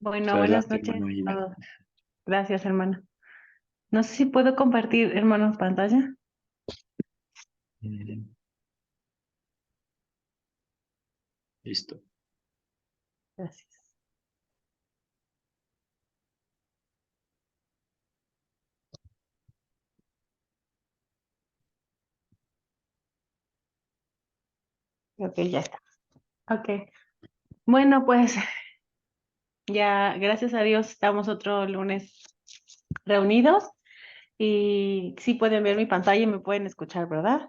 Bueno, Muchas buenas gracias, noches hermano a Gina. todos. Gracias, hermano. No sé si puedo compartir, hermanos, pantalla. Mm, Listo. Gracias. Ok, ya está. Ok. Bueno, pues ya, gracias a Dios, estamos otro lunes reunidos y sí pueden ver mi pantalla y me pueden escuchar, ¿verdad?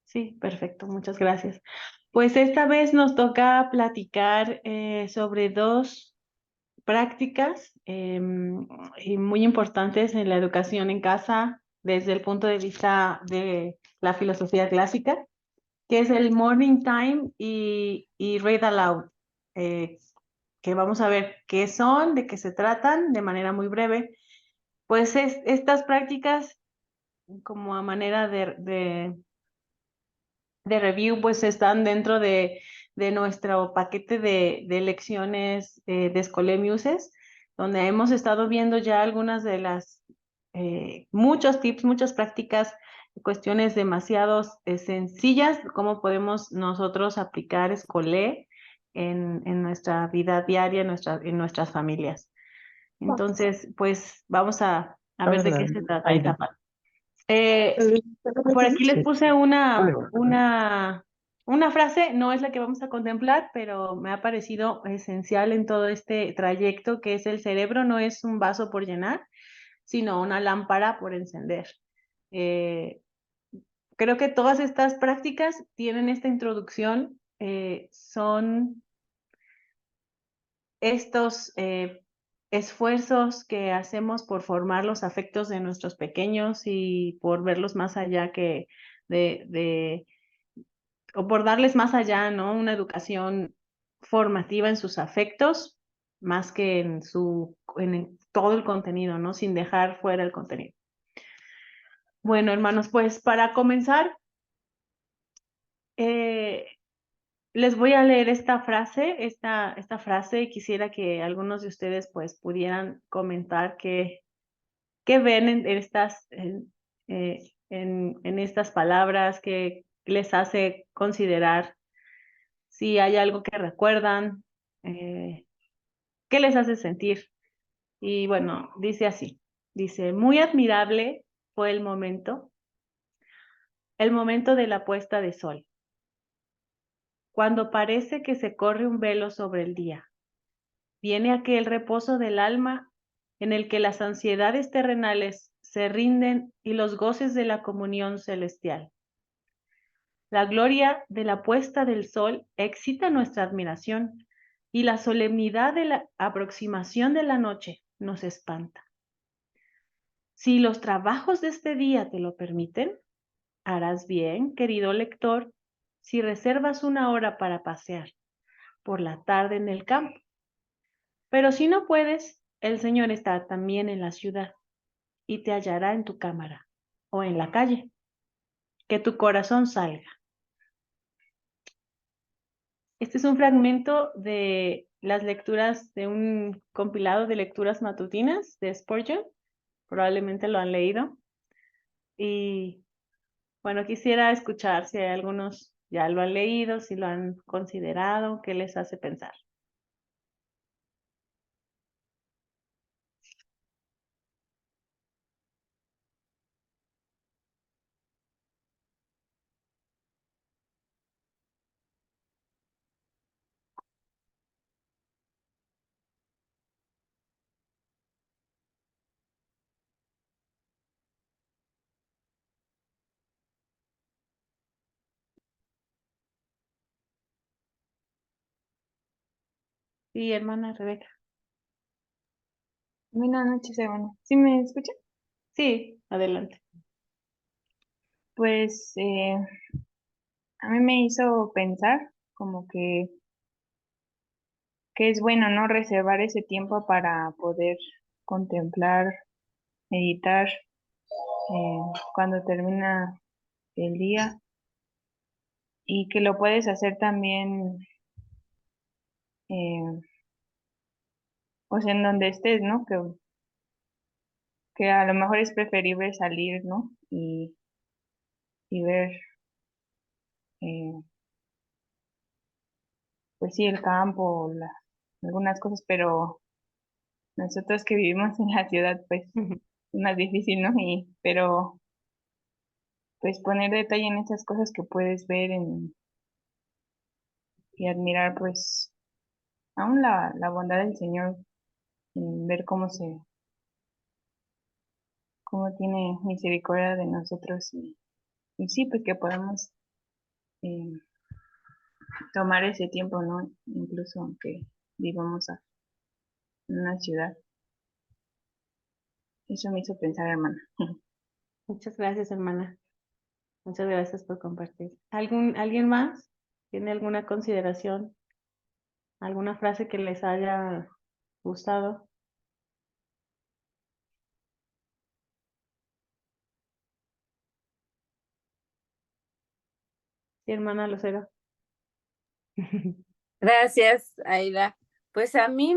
Sí, perfecto, muchas gracias. Pues esta vez nos toca platicar sobre dos prácticas y muy importantes en la educación en casa desde el punto de vista de la filosofía clásica, que es el morning time y read aloud, eh, que vamos a ver qué son, de qué se tratan de manera muy breve. Pues estas prácticas, como a manera de review, pues están dentro de nuestro paquete de lecciones de Scholemiuses, donde hemos estado viendo ya algunas de las, muchos tips, muchas prácticas, cuestiones demasiado sencillas, cómo podemos nosotros aplicar Scholé en nuestra vida diaria, en nuestras familias. Entonces, pues vamos a ver de qué se trata esta parte. Por aquí les puse una frase, no es la que vamos a contemplar, pero me ha parecido esencial en todo este trayecto, que es: el cerebro no es un vaso por llenar, sino una lámpara por encender. Eh, Creo que todas estas prácticas tienen esta introducción, son estos esfuerzos que hacemos por formar los afectos de nuestros pequeños y por verlos más allá que de o por darles más allá, ¿no? Una educación formativa en sus afectos, más que en todo el contenido, ¿no? Sin dejar fuera el contenido. Bueno, hermanos, pues para comenzar, eh, les voy a leer esta frase, y quisiera que algunos de ustedes pues pudieran comentar qué ven en estas palabras, qué les hace considerar, si hay algo que recuerdan, eh, qué les hace sentir. Y bueno, dice así, dice: muy admirable fue el momento de la puesta de sol, cuando parece que se corre un velo sobre el día. Viene aquel reposo del alma en el que las ansiedades terrenales se rinden y los goces de la comunión celestial. La gloria de la puesta del sol excita nuestra admiración y la solemnidad de la aproximación de la noche nos espanta. Si los trabajos de este día te lo permiten, harás bien, querido lector, si reservas una hora para pasear por la tarde en el campo. Pero si no puedes, el Señor está también en la ciudad y te hallará en tu cámara o en la calle. Que tu corazón salga. Este es un fragmento de las lecturas de un compilado de lecturas matutinas de Spurgeon. Probablemente lo han leído. Y bueno, quisiera escuchar si hay algunos ya lo han leído, si lo han considerado, qué les hace pensar. Sí, hermana Rebeca. Buenas noches, hermano. ¿Sí me escucha? Sí, adelante. Pues a mí me hizo pensar como que es bueno, ¿no? Reservar ese tiempo para poder contemplar, meditar cuando termina el día y que lo puedes hacer también pues en donde estés, ¿no? Que a lo mejor es preferible salir, ¿no? Y ver, eh, pues sí, el campo, algunas cosas, pero nosotros que vivimos en la ciudad, pues Ujú. es más difícil, ¿no? Pero pues poner detalle en esas cosas que puedes ver y admirar, pues aún la bondad del Señor, en ver cómo tiene misericordia de nosotros y sí, pues que podamos eh, tomar ese tiempo, ¿no? Incluso aunque vivamos en una ciudad. Eso me hizo pensar, hermana. Muchas gracias, hermana. Muchas gracias por compartir. ¿Alguien más? ¿Tiene alguna consideración? ¿Alguna frase que les haya gustado? Sí, hermana Lucero. Gracias, Aida. Pues a mí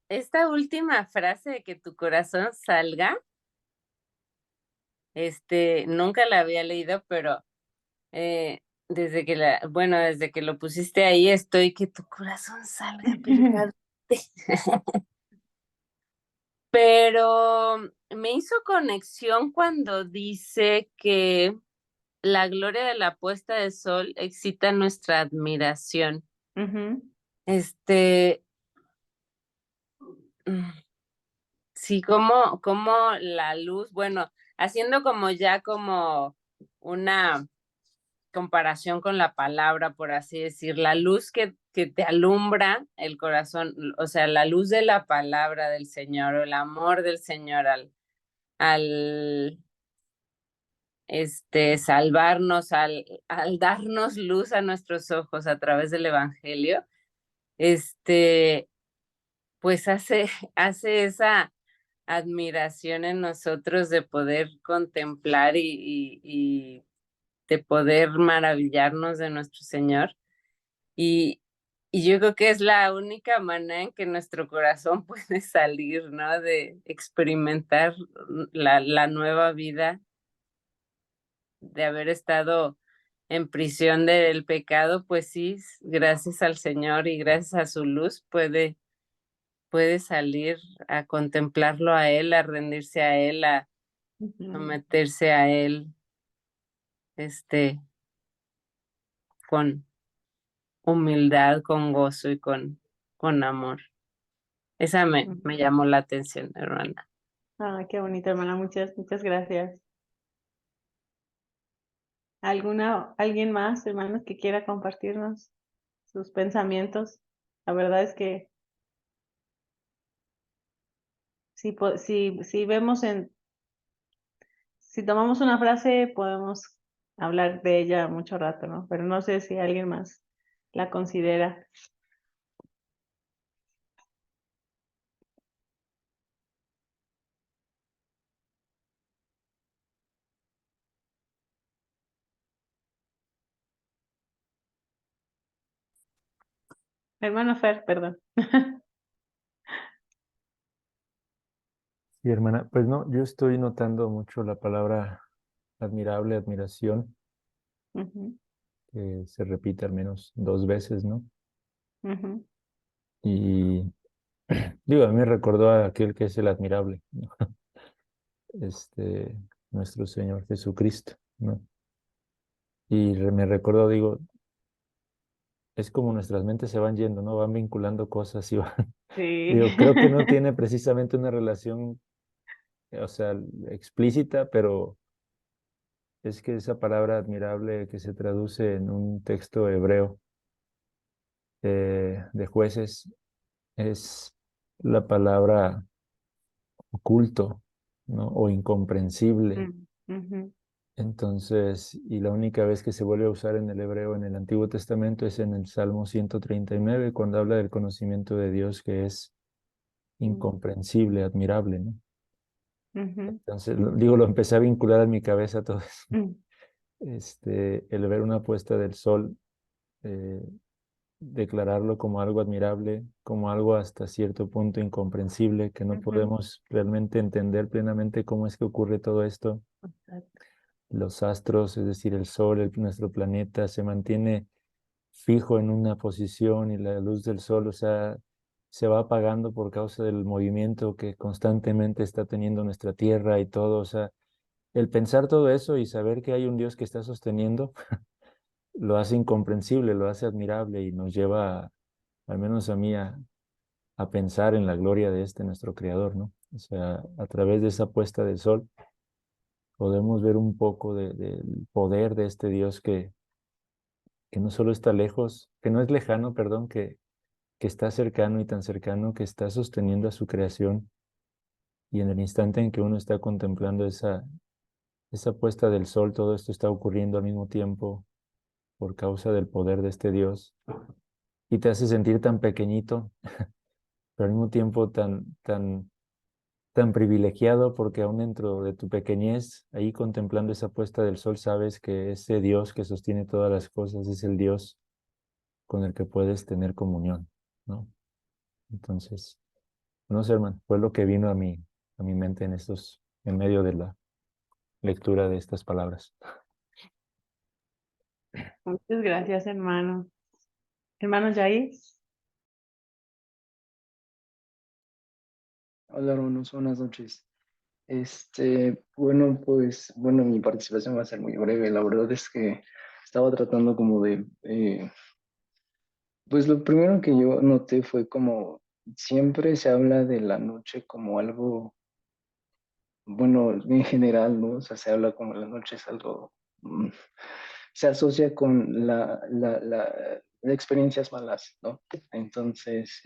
esta última frase de que tu corazón salga, nunca la había leído, pero desde que lo pusiste ahí estoy que tu corazón salga, pero Pero me hizo conexión cuando dice que la gloria de la puesta de sol excita nuestra admiración. Ujú, Este, mm, sí, como la luz, bueno, haciendo como ya como una comparación con la palabra, por así decir, la luz que te alumbra el corazón, o sea, la luz de la palabra del Señor o el amor del Señor al salvarnos, al darnos luz a nuestros ojos a través del Evangelio, este, pues hace esa admiración en nosotros de poder contemplar y de poder maravillarnos de nuestro Señor. Y, y yo creo que es la única manera en que nuestro corazón puede salir, ¿no? De experimentar la nueva vida de haber estado en prisión del pecado, pues sí, gracias al Señor y gracias a su luz puede salir a contemplarlo a Él, a rendirse a Él, a ujú, someterse a Él, este, con humildad, con gozo y con amor. Esa me ujú. llamó la atención, hermana. Ah, qué bonito, hermana. Muchas gracias. ¿Alguien más, hermanos, que quiera compartirnos sus pensamientos? La verdad es que si vemos si tomamos una frase, podemos hablar de ella mucho rato, ¿no? Pero no sé si alguien más la considera. Hermano Fer, perdón. Sí, hermana, pues no, yo estoy notando mucho la palabra admirable, admiración, Ujú, que se repite al menos 2 veces, ¿no? ujú, Y digo, a mí me recordó a aquel que es el admirable, ¿no? Este, nuestro Señor Jesucristo, ¿no? Y me recordó, digo, es como nuestras mentes se van yendo, ¿no? Van vinculando cosas y van, sí. digo, creo que no tiene precisamente una relación, o sea, explícita, pero es que esa palabra admirable que se traduce en un texto hebreo de Jueces es la palabra oculto, ¿no? O incomprensible. Mm, ujú, Entonces, y la única vez que se vuelve a usar en el hebreo en el Antiguo Testamento es en el Salmo 139, cuando habla del conocimiento de Dios que es mm, incomprensible, admirable, ¿no? ujú, Entonces, digo, lo empecé a vincular en mi cabeza todo eso. mm, El ver una puesta del sol, eh, declararlo como algo admirable, como algo hasta cierto punto incomprensible, que no podemos realmente entender plenamente cómo es que ocurre todo esto. Exacto. Los astros, es decir, el Sol, nuestro planeta, se mantiene fijo en una posición y la luz del Sol, o sea, se va apagando por causa del movimiento que constantemente está teniendo nuestra Tierra y todo. O sea, el pensar todo eso y saber que hay un Dios que está sosteniendo, lo hace incomprensible, lo hace admirable y nos lleva, al menos a mí, a pensar en la gloria de nuestro Creador, ¿no? O sea, a través de esa puesta del sol podemos ver un poco del poder de este Dios que no solo está lejos, que no es lejano, perdón, que está cercano y tan cercano que está sosteniendo a su creación. Y en el instante en que uno está contemplando esa puesta del sol, todo esto está ocurriendo al mismo tiempo por causa del poder de este Dios. Y te hace sentir tan pequeñito, pero al mismo tiempo tan privilegiado, porque aún dentro de tu pequeñez, ahí contemplando esa puesta del sol, sabes que ese Dios que sostiene todas las cosas es el Dios con el que puedes tener comunión, ¿no? Entonces, no sé, hermano, fue lo que vino a mi mente en medio de la lectura de estas palabras. Muchas gracias, hermano. Hermano Jair. Hola, hermanos, buenas noches. Bueno, pues, bueno, mi participación va a ser muy breve. La verdad es que estaba tratando como pues lo primero que yo noté fue como siempre se habla de la noche como algo, bueno, en general, ¿no? O sea, se habla como la noche es algo, se asocia con experiencias malas, ¿no? Entonces,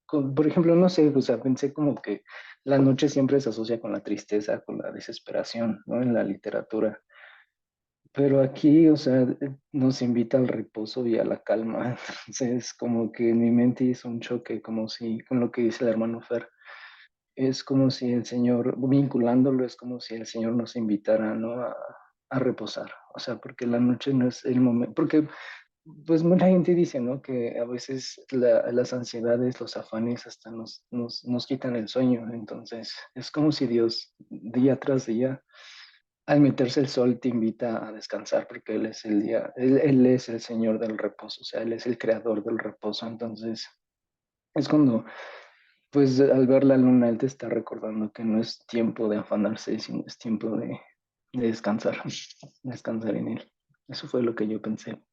por ejemplo, no sé, o sea, pensé como que la noche siempre se asocia con la tristeza, con la desesperación, ¿no? En la literatura. Pero aquí, o sea, nos invita al reposo y a la calma. Entonces, como que en mi mente hizo un choque, como si, con lo que dice el hermano Fer, es como si el Señor, vinculándolo, es como si el Señor nos invitara, ¿no? A reposar. O sea, porque la noche no es el momento, porque pues mucha gente dice, ¿no? Que a veces las ansiedades, los afanes hasta nos quitan el sueño. Entonces, es como si Dios, día tras día, al meterse el sol, te invita a descansar, porque Él es el día, él es el Señor del reposo, o sea, Él es el creador del reposo. Entonces, es cuando, pues al ver la luna, Él te está recordando que no es tiempo de afanarse, sino es tiempo de descansar, descansar en Él. Eso fue lo que yo pensé.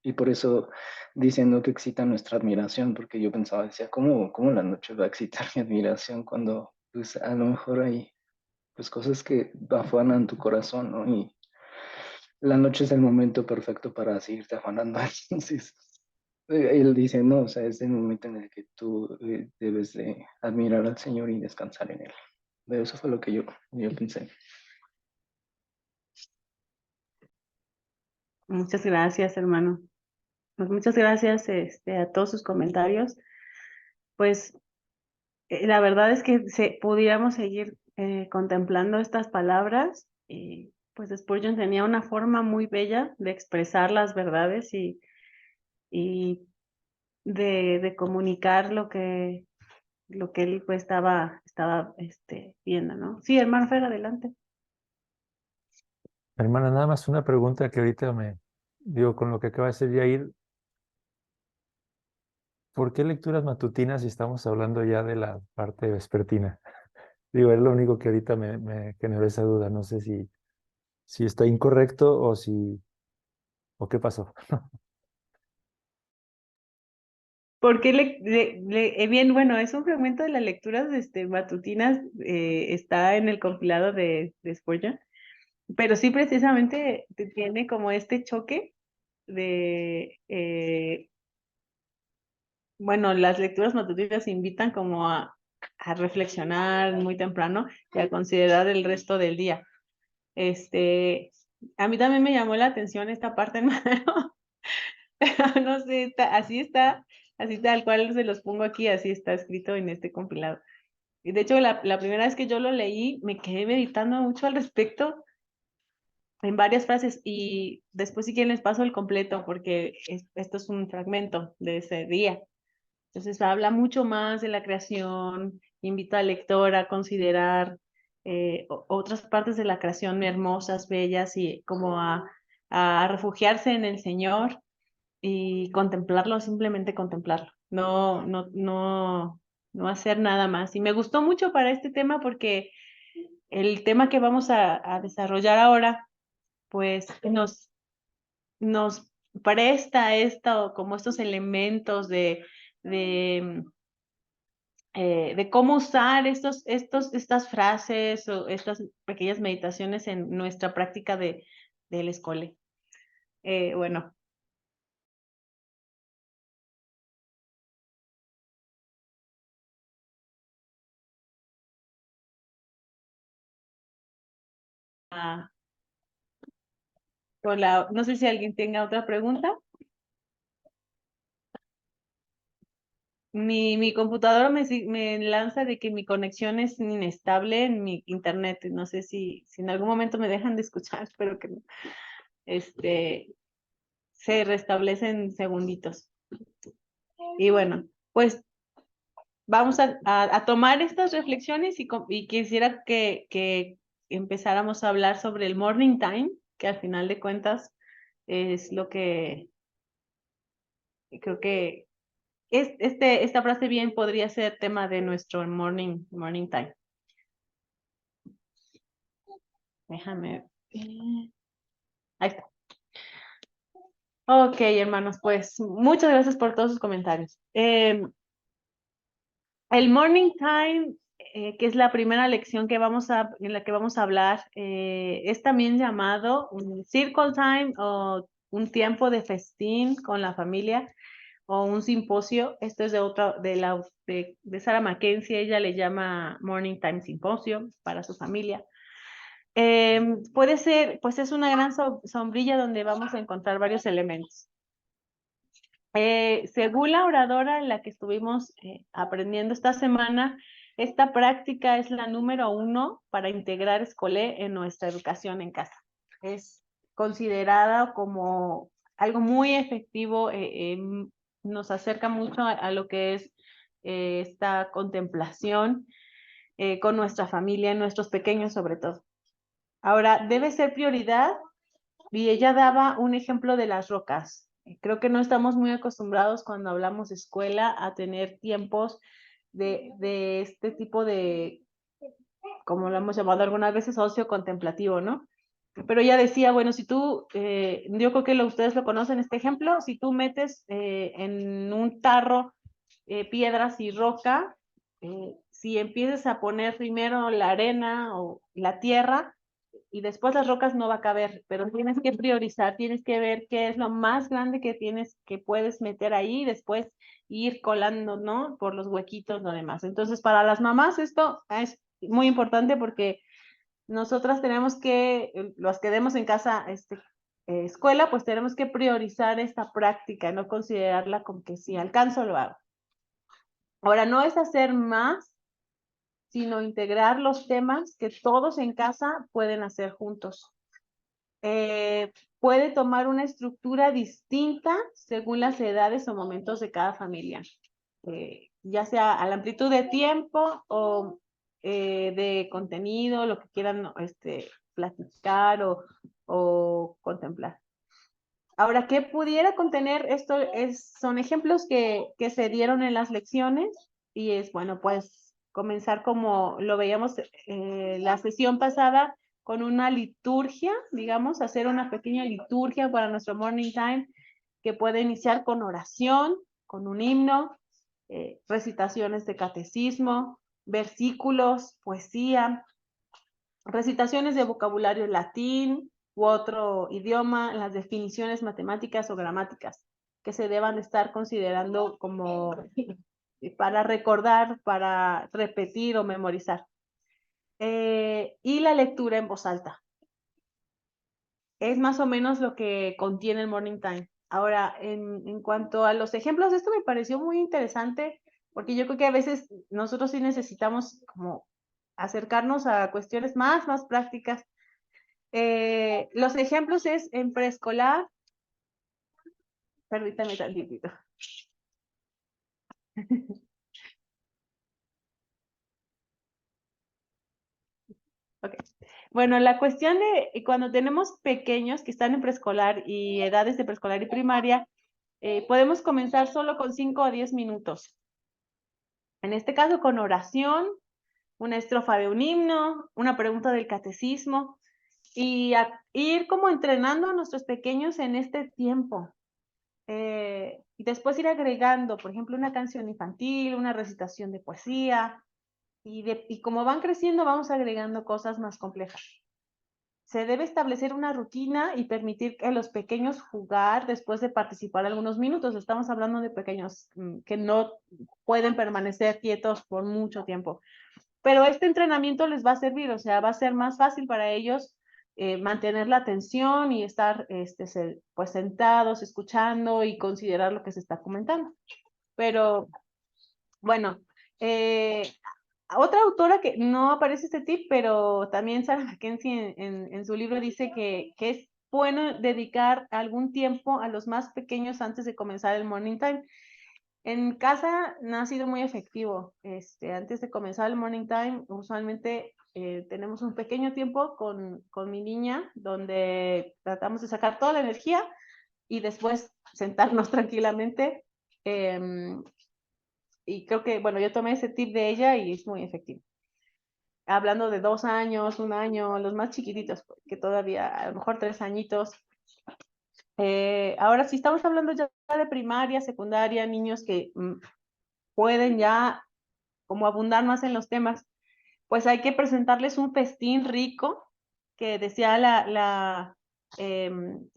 Y por eso diciendo que excita nuestra admiración, porque yo pensaba, decía, ¿cómo la noche va a excitar mi admiración cuando pues a lo mejor hay pues cosas que afanan tu corazón, ¿no? Y la noche es el momento perfecto para seguirte afanando. Entonces, él dice, no, o sea, es el momento en el que tú debes de admirar al Señor y descansar en Él. Pero eso fue lo que yo pensé. Muchas gracias, hermano. Pues muchas gracias a todos sus comentarios. Pues la verdad es que pudiéramos seguir contemplando estas palabras. Y pues Spurgeon tenía una forma muy bella de expresar las verdades y de comunicar lo que él pues estaba viendo, ¿no? Sí, hermano Fer, adelante. Hermana, nada más una pregunta que ahorita digo, con lo que acaba de decir Yair, ¿por qué lecturas matutinas si estamos hablando ya de la parte vespertina? Digo, es lo único que ahorita me generó esa duda. No sé si está incorrecto o qué pasó. Porque bien, bueno, es un fragmento de las lecturas matutinas, está en el compilado de Spurgeon, pero sí precisamente tiene como este choque de, bueno, las lecturas matutinas invitan como a reflexionar muy temprano y a considerar el resto del día. A mí también me llamó la atención esta parte, hermano. No sé, así tal cual se los pongo aquí, así está escrito en este compilado. Y de hecho, la primera vez que yo lo leí, me quedé meditando mucho al respecto, en varias frases, y después si quieren les paso el completo porque esto es un fragmento de ese día. Entonces habla mucho más de la creación, invita al lector a considerar otras partes de la creación hermosas, bellas, y como a refugiarse en el Señor y contemplarlo, simplemente contemplarlo, no hacer nada más. Y me gustó mucho para este tema porque el tema que vamos a desarrollar ahora, pues nos presta como estos elementos de cómo usar estas frases o estas pequeñas meditaciones en nuestra práctica del escole. Bueno. Hola, no sé si alguien tenga otra pregunta. Mi computadora me lanza de que mi conexión es inestable en mi internet. No sé si en algún momento me dejan de escuchar, espero que no. Se restablece en segunditos. Y bueno, pues vamos a tomar estas reflexiones y quisiera que empezáramos a hablar sobre el morning time, que al final de cuentas es lo que creo que esta frase bien podría ser tema de nuestro morning time. Déjame. Ahí está. Ok, hermanos, pues muchas gracias por todos sus comentarios. El morning time, que es la primera lección en la que vamos a hablar, es también llamado un circle time o un tiempo de festín con la familia o un simposio. Esto es de Sarah Mackenzie. Ella le llama Morning Time Simposio para su familia. Puede ser, pues es una gran sombrilla donde vamos a encontrar varios elementos. Según la oradora en la que estuvimos aprendiendo esta semana, esta práctica es la número 1 para integrar Escolé en nuestra educación en casa. Es considerada como algo muy efectivo, nos acerca mucho a lo que es esta contemplación con nuestra familia, nuestros pequeños sobre todo. Ahora, debe ser prioridad, y ella daba un ejemplo de las rocas. Creo que no estamos muy acostumbrados cuando hablamos de escuela a tener tiempos de este tipo de, como lo hemos llamado algunas veces, ocio contemplativo, ¿no? Pero ella decía, bueno, si tú, yo creo que ustedes lo conocen este ejemplo, si tú metes en un tarro piedras y roca, si empiezas a poner primero la arena o la tierra, y después las rocas no va a caber, pero tienes que priorizar, tienes que ver qué es lo más grande que puedes meter ahí y después ir colando, ¿no? Por los huequitos, lo demás. Entonces, para las mamás esto es muy importante porque nosotras tenemos que, los que demos en casa escuela, pues tenemos que priorizar esta práctica, no considerarla como que si alcanzo lo hago. Ahora, no es hacer más, sino integrar los temas que todos en casa pueden hacer juntos. Puede tomar una estructura distinta según las edades o momentos de cada familia, ya sea a la amplitud de tiempo o de contenido, lo que quieran platicar o contemplar. Ahora, ¿qué pudiera contener esto? Son ejemplos que se dieron en las lecciones y es, bueno, pues comenzar como lo veíamos la sesión pasada, con una liturgia, digamos, hacer una pequeña liturgia para nuestro morning time que puede iniciar con oración, con un himno, recitaciones de catecismo, versículos, poesía, recitaciones de vocabulario latín u otro idioma, las definiciones matemáticas o gramáticas que se deban estar considerando como para recordar, para repetir o memorizar. Y la lectura en voz alta. Es más o menos lo que contiene el morning time. Ahora, en cuanto a los ejemplos, esto me pareció muy interesante porque yo creo que a veces nosotros sí necesitamos como acercarnos a cuestiones más prácticas. Los ejemplos es en preescolar. Permítame tantito. Okay. Bueno, la cuestión de cuando tenemos pequeños que están en preescolar y edades de preescolar y primaria, podemos comenzar solo con 5 o 10 minutos. En este caso, con oración, una estrofa de un himno, una pregunta del catecismo, y ir como entrenando a nuestros pequeños en este tiempo. Y después ir agregando, por ejemplo, una canción infantil, una recitación de poesía, y como van creciendo, vamos agregando cosas más complejas. Se debe establecer una rutina y permitir que los pequeños jugar después de participar algunos minutos. Estamos hablando de pequeños que no pueden permanecer quietos por mucho tiempo. Pero este entrenamiento les va a servir, o sea, va a ser más fácil para ellos mantener la atención y estar pues sentados, escuchando y considerar lo que se está comentando. Pero, bueno, otra autora que no aparece este tip, pero también Sarah Mackenzie en su libro dice que es bueno dedicar algún tiempo a los más pequeños antes de comenzar el morning time. En casa no ha sido muy efectivo. Antes de comenzar el morning time, usualmente tenemos un pequeño tiempo con mi niña, donde tratamos de sacar toda la energía y después sentarnos tranquilamente. Y creo que, bueno, yo tomé ese tip de ella y es muy efectivo. Hablando de 2 años, 1 año, los más chiquititos, que todavía a lo mejor 3 añitos. Ahora, si estamos hablando ya de primaria, secundaria, niños que pueden ya como abundar más en los temas, pues hay que presentarles un festín rico, que decía la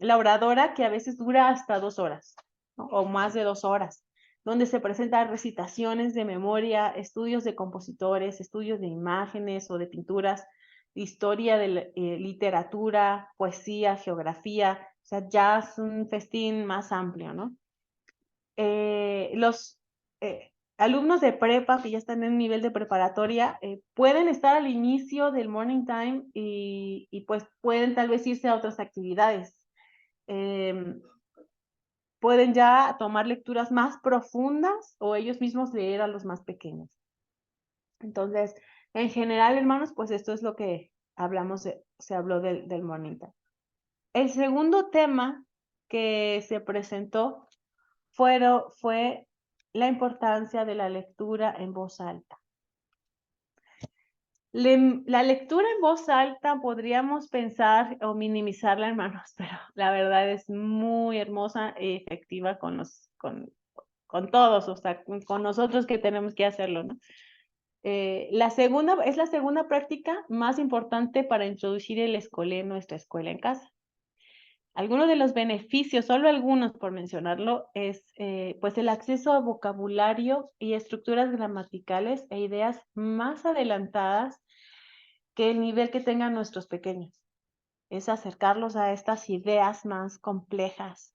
oradora, que a veces dura hasta 2 horas, ¿no? O más de 2 horas, donde se presentan recitaciones de memoria, estudios de compositores, estudios de imágenes o de pinturas, historia de literatura, poesía, geografía, o sea, ya es un festín más amplio, ¿no? Los alumnos de prepa que ya están en un nivel de preparatoria pueden estar al inicio del morning time y pues pueden tal vez irse a otras actividades. Pueden ya tomar lecturas más profundas o ellos mismos leer a los más pequeños. Entonces, en general, hermanos, pues esto es lo que se habló del morning time. El segundo tema que se presentó fue la importancia de la lectura en voz alta. La lectura en voz alta podríamos pensar o minimizarla, hermanos, pero la verdad es muy hermosa y efectiva con todos, o sea, con nosotros que tenemos que hacerlo, ¿no? Es la segunda práctica más importante para introducir el escolé en nuestra escuela en casa. Algunos de los beneficios, solo algunos por mencionarlo, es pues el acceso a vocabulario y estructuras gramaticales e ideas más adelantadas que el nivel que tengan nuestros pequeños. Es acercarlos a estas ideas más complejas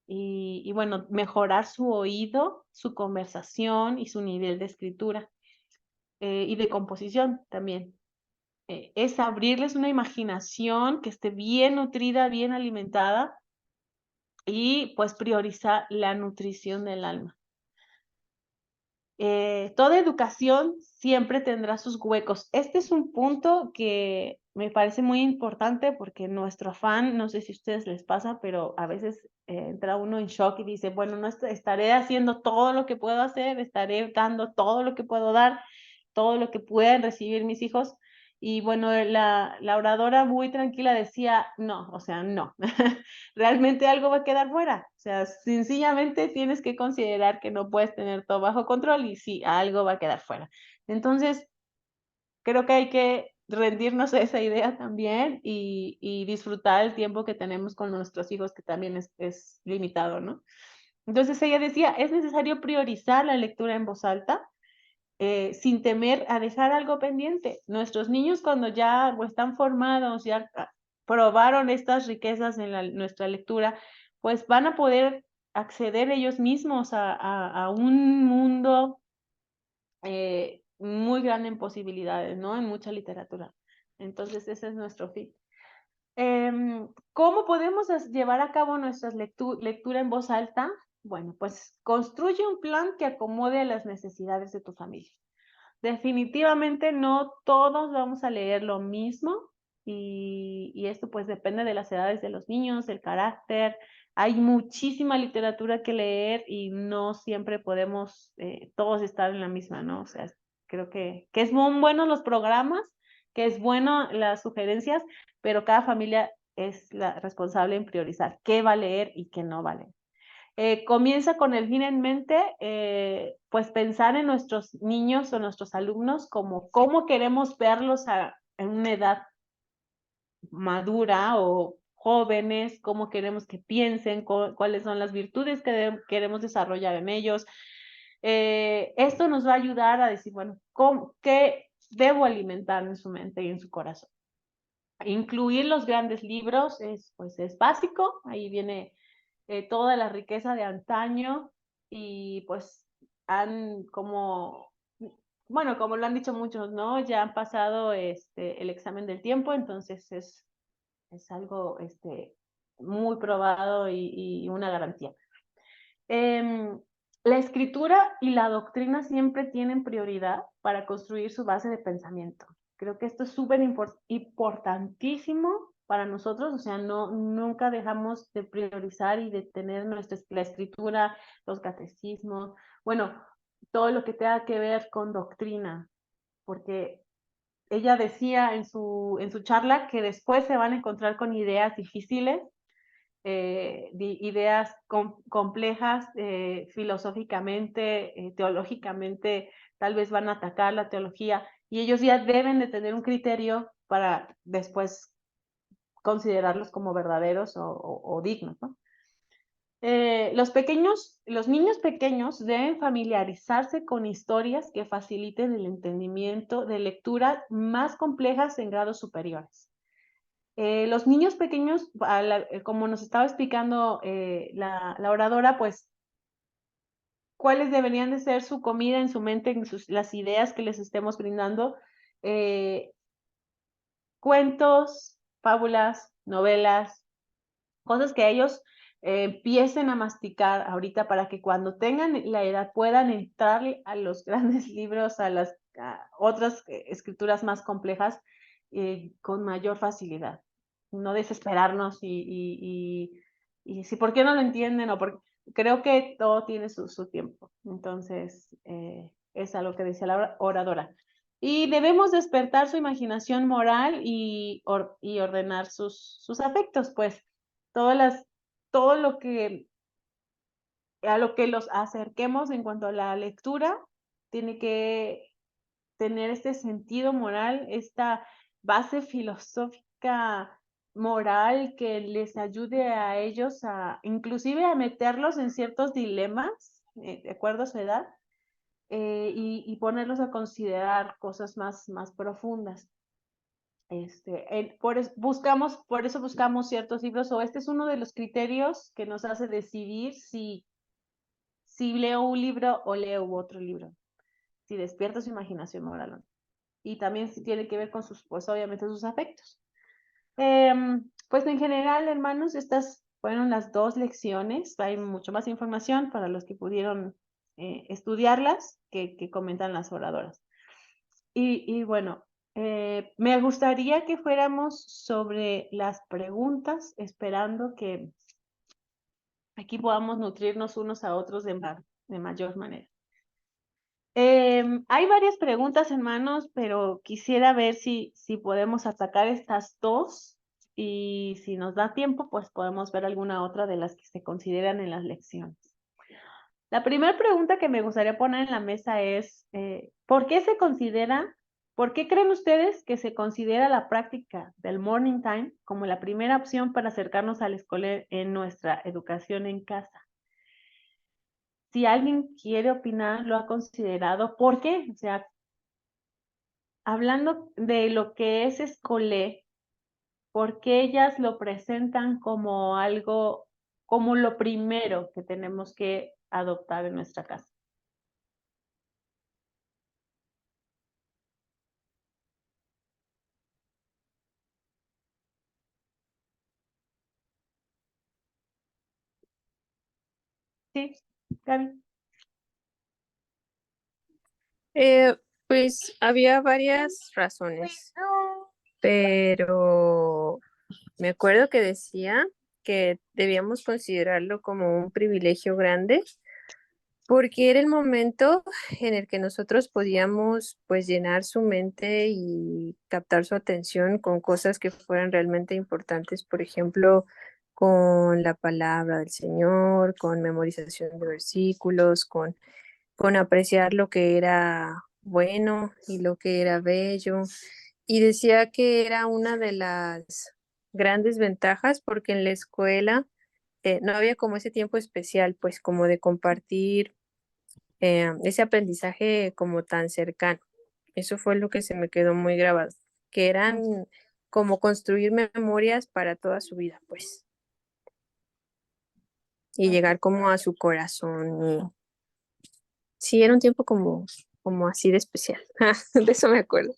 y bueno, mejorar su oído, su conversación y su nivel de escritura y de composición también. Es abrirles una imaginación que esté bien nutrida, bien alimentada, y pues priorizar la nutrición del alma. Toda educación siempre tendrá sus huecos. Este es un punto que me parece muy importante porque nuestro afán, no sé si a ustedes les pasa, pero a veces entra uno en shock y dice, bueno, no estaré haciendo todo lo que puedo hacer, estaré dando todo lo que puedo dar, todo lo que puedan recibir mis hijos. Y bueno, la oradora muy tranquila decía, no, o sea, no, realmente algo va a quedar fuera. O sea, sencillamente tienes que considerar que no puedes tener todo bajo control y sí, algo va a quedar fuera. Entonces, creo que hay que rendirnos a esa idea también y disfrutar el tiempo que tenemos con nuestros hijos, que también es limitado, ¿no? Entonces ella decía, es necesario priorizar la lectura en voz alta, sin temer a dejar algo pendiente. Nuestros niños cuando ya están formados, ya probaron estas riquezas en nuestra lectura, pues van a poder acceder ellos mismos a un mundo muy grande en posibilidades, ¿no? En mucha literatura. Entonces ese es nuestro fin. ¿Cómo podemos llevar a cabo nuestra lectura en voz alta? Bueno, pues construye un plan que acomode a las necesidades de tu familia. Definitivamente no todos vamos a leer lo mismo y esto pues depende de las edades de los niños, el carácter. Hay muchísima literatura que leer y no siempre podemos todos estar en la misma, ¿no? O sea, creo que es muy bueno los programas, que es bueno las sugerencias, pero cada familia es la responsable en priorizar qué va a leer y qué no va a leer. Comienza con el fin en mente, pues pensar en nuestros niños o nuestros alumnos como cómo queremos verlos en una edad madura o jóvenes, cómo queremos que piensen, cuáles son las virtudes que queremos desarrollar en ellos. Esto nos va a ayudar a decir, bueno, ¿qué debo alimentar en su mente y en su corazón? Incluir los grandes libros pues es básico, ahí viene toda la riqueza de antaño y pues bueno, como lo han dicho muchos, ¿no? Ya han pasado el examen del tiempo, entonces es algo muy probado y una garantía. La escritura y la doctrina siempre tienen prioridad para construir su base de pensamiento. Creo que esto es súper importantísimo para nosotros, o sea, nunca dejamos de priorizar y de tener la escritura, los catecismos, bueno, todo lo que tenga que ver con doctrina, porque ella decía en su charla que después se van a encontrar con ideas difíciles, ideas complejas, filosóficamente, teológicamente, tal vez van a atacar la teología y ellos ya deben de tener un criterio para después considerarlos como verdaderos o dignos, ¿no? Los niños pequeños deben familiarizarse con historias que faciliten el entendimiento de lecturas más complejas en grados superiores. Los niños pequeños, como nos estaba explicando la oradora, pues, ¿cuáles deberían de ser su comida en su mente, las ideas que les estemos brindando? Cuentos, fábulas, novelas, cosas que ellos empiecen a masticar ahorita para que cuando tengan la edad puedan entrar a los grandes libros, a otras escrituras más complejas con mayor facilidad. No desesperarnos y si por qué no lo entienden creo que todo tiene su tiempo. Entonces, es algo que decía la oradora. Y debemos despertar su imaginación moral y ordenar sus afectos, pues todo lo que a lo que los acerquemos en cuanto a la lectura tiene que tener este sentido moral, esta base filosófica moral que les ayude a ellos inclusive a meterlos en ciertos dilemas, de acuerdo a su edad, y ponerlos a considerar cosas más profundas. Por eso buscamos ciertos libros, o este es uno de los criterios que nos hace decidir si leo un libro o leo otro libro, si despierta su imaginación moral o no. Y también si tiene que ver con pues obviamente sus afectos. Pues en general, hermanos, estas fueron las 2 lecciones. Hay mucho más información para los que pudieron estudiarlas que comentan las oradoras. Y bueno, me gustaría que fuéramos sobre las preguntas, esperando que aquí podamos nutrirnos unos a otros de mayor manera. Hay varias preguntas, hermanos, pero quisiera ver si podemos atacar estas 2 y si nos da tiempo, pues podemos ver alguna otra de las que se consideran en las lecciones. La primera pregunta que me gustaría poner en la mesa es, ¿por qué creen ustedes que se considera la práctica del morning time como la primera opción para acercarnos a la escuela en nuestra educación en casa? Si alguien quiere opinar, ¿lo ha considerado? ¿Por qué? O sea, hablando de lo que es escolé, ¿por qué ellas lo presentan como algo, como lo primero que tenemos que adoptar en nuestra casa? Sí, Gaby. Pues había varias razones, pero me acuerdo que decía que debíamos considerarlo como un privilegio grande porque era el momento en el que nosotros podíamos pues llenar su mente y captar su atención con cosas que fueran realmente importantes, por ejemplo, con la palabra del Señor, con memorización de versículos, con apreciar lo que era bueno y lo que era bello. Y decía que era una de las grandes ventajas porque en la escuela no había como ese tiempo especial, pues como de compartir ese aprendizaje como tan cercano. Eso fue lo que se me quedó muy grabado, que eran como construir memorias para toda su vida, pues, y llegar como a su corazón. Sí, era un tiempo como así de especial. De eso me acuerdo.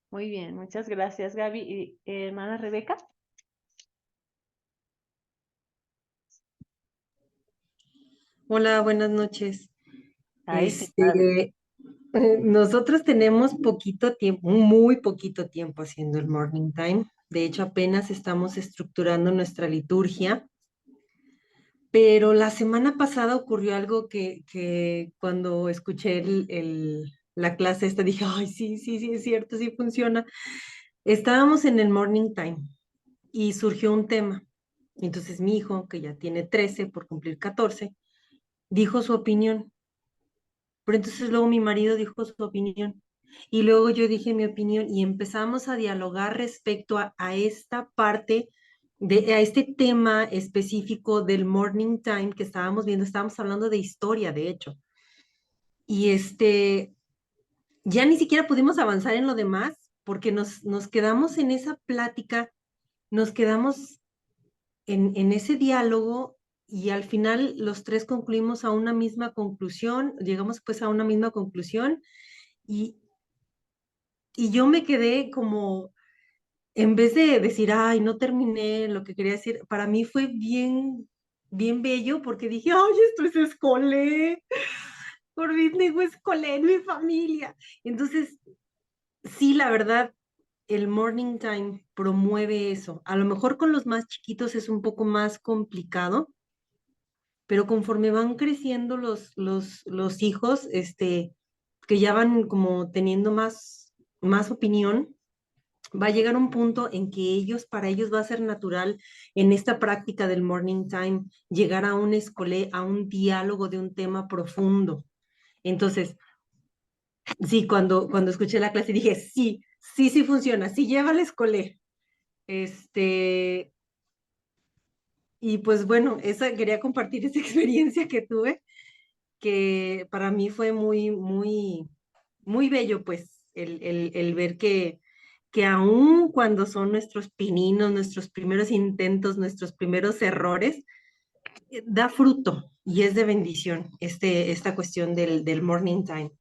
Muy bien, muchas gracias, Gaby. Y, hermana Rebeca. Hola, buenas noches. Ahí sí, padre. Nosotros tenemos poquito tiempo, muy poquito tiempo haciendo el morning time. De hecho, apenas estamos estructurando nuestra liturgia. Pero la semana pasada ocurrió algo que cuando escuché la clase esta dije, ay, sí, sí, sí, es cierto, sí funciona. Estábamos en el morning time y surgió un tema. Entonces mi hijo, que ya tiene 13 por cumplir 14, dijo su opinión. Pero entonces luego mi marido dijo su opinión y luego yo dije mi opinión y empezamos a dialogar respecto a esta parte, a este tema específico del morning time que estábamos viendo, estábamos hablando de historia, de hecho. Y ya ni siquiera pudimos avanzar en lo demás porque nos quedamos en esa plática, nos quedamos en ese diálogo y al final los tres concluimos a una misma conclusión, llegamos pues a una misma conclusión y, y yo me quedé como, en vez de decir, ay, no terminé lo que quería decir, para mí fue bien, bien bello porque dije, ay, esto es escolé, por fin tengo escolé en mi familia. Entonces, sí, la verdad, el morning time promueve eso. A lo mejor con los más chiquitos es un poco más complicado, pero conforme van creciendo los hijos, que ya van como teniendo más opinión, va a llegar un punto en que para ellos va a ser natural en esta práctica del morning time llegar a un escolé, a un diálogo de un tema profundo. Entonces, sí, cuando escuché la clase dije, sí, sí, sí funciona, sí lleva el escolé. Y pues bueno, quería compartir esa experiencia que tuve, que para mí fue muy, muy, muy bello, pues, el ver que aun cuando son nuestros pininos, nuestros primeros intentos, nuestros primeros errores, da fruto y es de bendición esta cuestión del morning time.